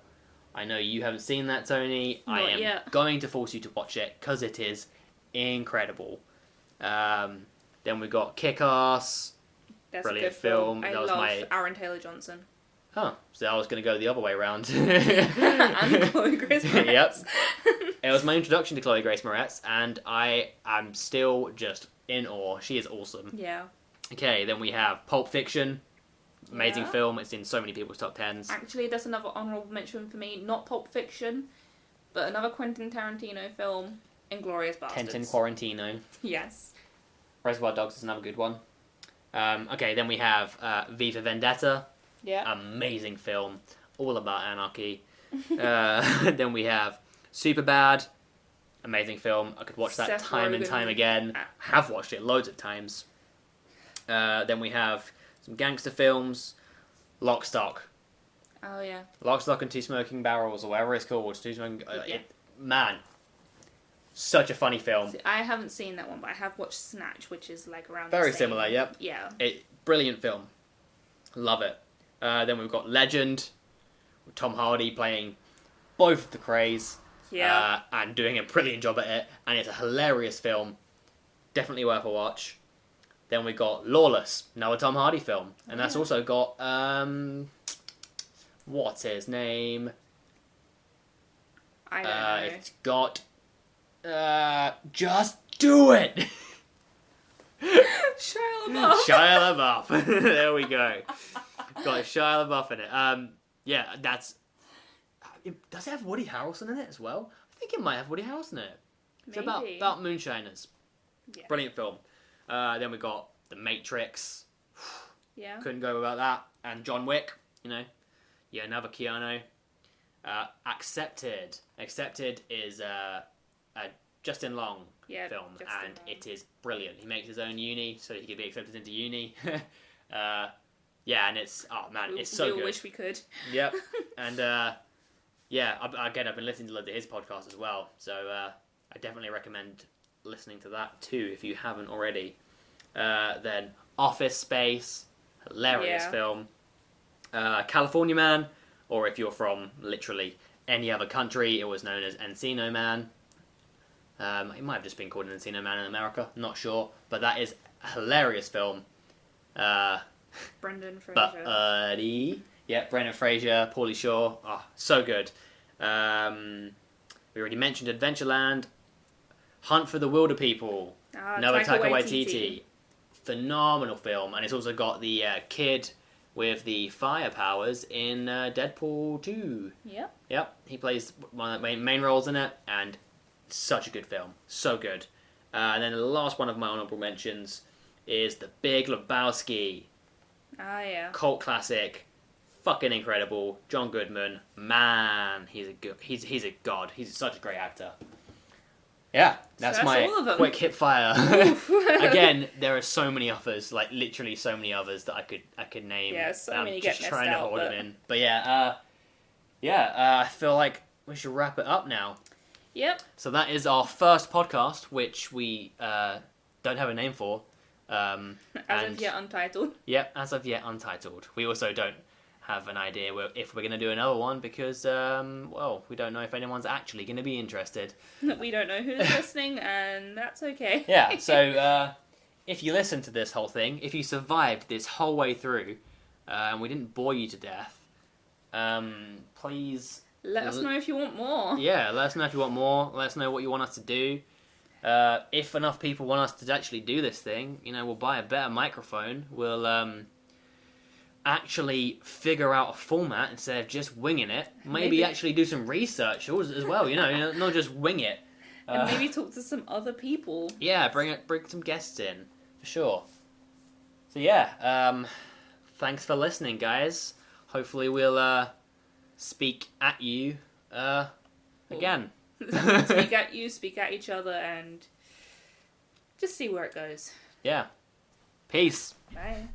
I know you haven't seen that, Toni. I am going to force you to watch it because it is incredible. Then we got Kick-Ass. That's brilliant a good film. That I was love Aaron Taylor-Johnson. Huh. So I was going to go the other way around. And Chloe Grace Moretz. Yep. It was my introduction to Chloe Grace Moretz, and I am still just in awe. She is awesome. Yeah. Okay, then we have Pulp Fiction. Amazing film. It's in so many people's top 10s. Actually, that's another honourable mention for me. Not Pulp Fiction, but another Quentin Tarantino film, Inglourious Basterds. Tintin Quarantino. Yes. Reservoir Dogs is another good one. Okay, then we have V for Vendetta. Yeah. Amazing film. All about anarchy. Then we have Superbad. Amazing film. I could watch that Seth time and Rogen. time again. Have watched it loads of times. Then we have some gangster films. Lock, Stock. Oh, yeah. Lock, Stock and Two Smoking Barrels, or whatever it's called. Man, Such a funny film. I haven't seen that one, but I have watched Snatch, which is like around Very the same. similar, yep. Yeah. Brilliant film. Love it. Then we've got Legend, with Tom Hardy playing both of the Krays. Yeah. And doing a brilliant job at it. And it's a hilarious film. Definitely worth a watch. Then we got Lawless, another Tom Hardy film. And that's also got, what's his name? I don't know. It's got, Just Do It! Shia LaBeouf. Shia LaBeouf. There we go. Got Shia LaBeouf in it. Yeah, that's... Does it have Woody Harrelson in it as well? I think it might have Woody Harrelson in it. It's about moonshiners. Yeah. Brilliant film. Then we got The Matrix. Yeah. Couldn't go without that. And John Wick, you know. Yeah, another Keanu. Accepted. Accepted is a Justin Long film. And it is brilliant. He makes his own uni so he can be accepted into uni. Yeah, and it's... Oh, man, it's so good. We all wish we could. Yep. And... yeah, again, I've been listening to his podcast as well, so I definitely recommend listening to that too if you haven't already. Then Office Space, hilarious film. California Man, or if you're from literally any other country, it was known as Encino Man. It might have just been called Encino Man in America, not sure, but that is a hilarious film. Brendan Fraser. Buddy. Yeah, Brendan Fraser, Pauly Shore. Oh, so good. We already mentioned Adventureland. Hunt for the Wilder People. Noah Taika Waititi. Phenomenal film. And it's also got the kid with the fire powers in Deadpool 2. Yep. Yep. He plays one of the main roles in it. And such a good film. So good. And then the last one of my honourable mentions is The Big Lebowski. Ah, yeah. Cult classic. Fucking incredible. John Goodman. Man, he's a god. He's such a great actor. Yeah, that's my quick hip fire. Again, there are so many others, like literally so many others that I could name. Yeah, so many just get trying messed to out, hold them in. But yeah, I feel like we should wrap it up now. Yep. So that is our first podcast, which we don't have a name for. As of yet untitled. Yep, as of yet untitled. We also don't have an idea if we're going to do another one because, well, we don't know if anyone's actually going to be interested. We don't know who's listening, and that's okay. Yeah, so if you listen to this whole thing, if you survived this whole way through, and we didn't bore you to death, please... Let us know if you want more. Yeah, let us know if you want more. Let us know what you want us to do. If enough people want us to actually do this thing, you know, we'll buy a better microphone. We'll actually figure out a format instead of just winging it. Maybe actually do some research as well, you know, not just wing it. And maybe talk to some other people. Yeah, bring some guests in, for sure. So yeah, thanks for listening, guys. Hopefully we'll speak at you again. Speak at you, speak at each other, and just see where it goes. Yeah. Peace. Bye.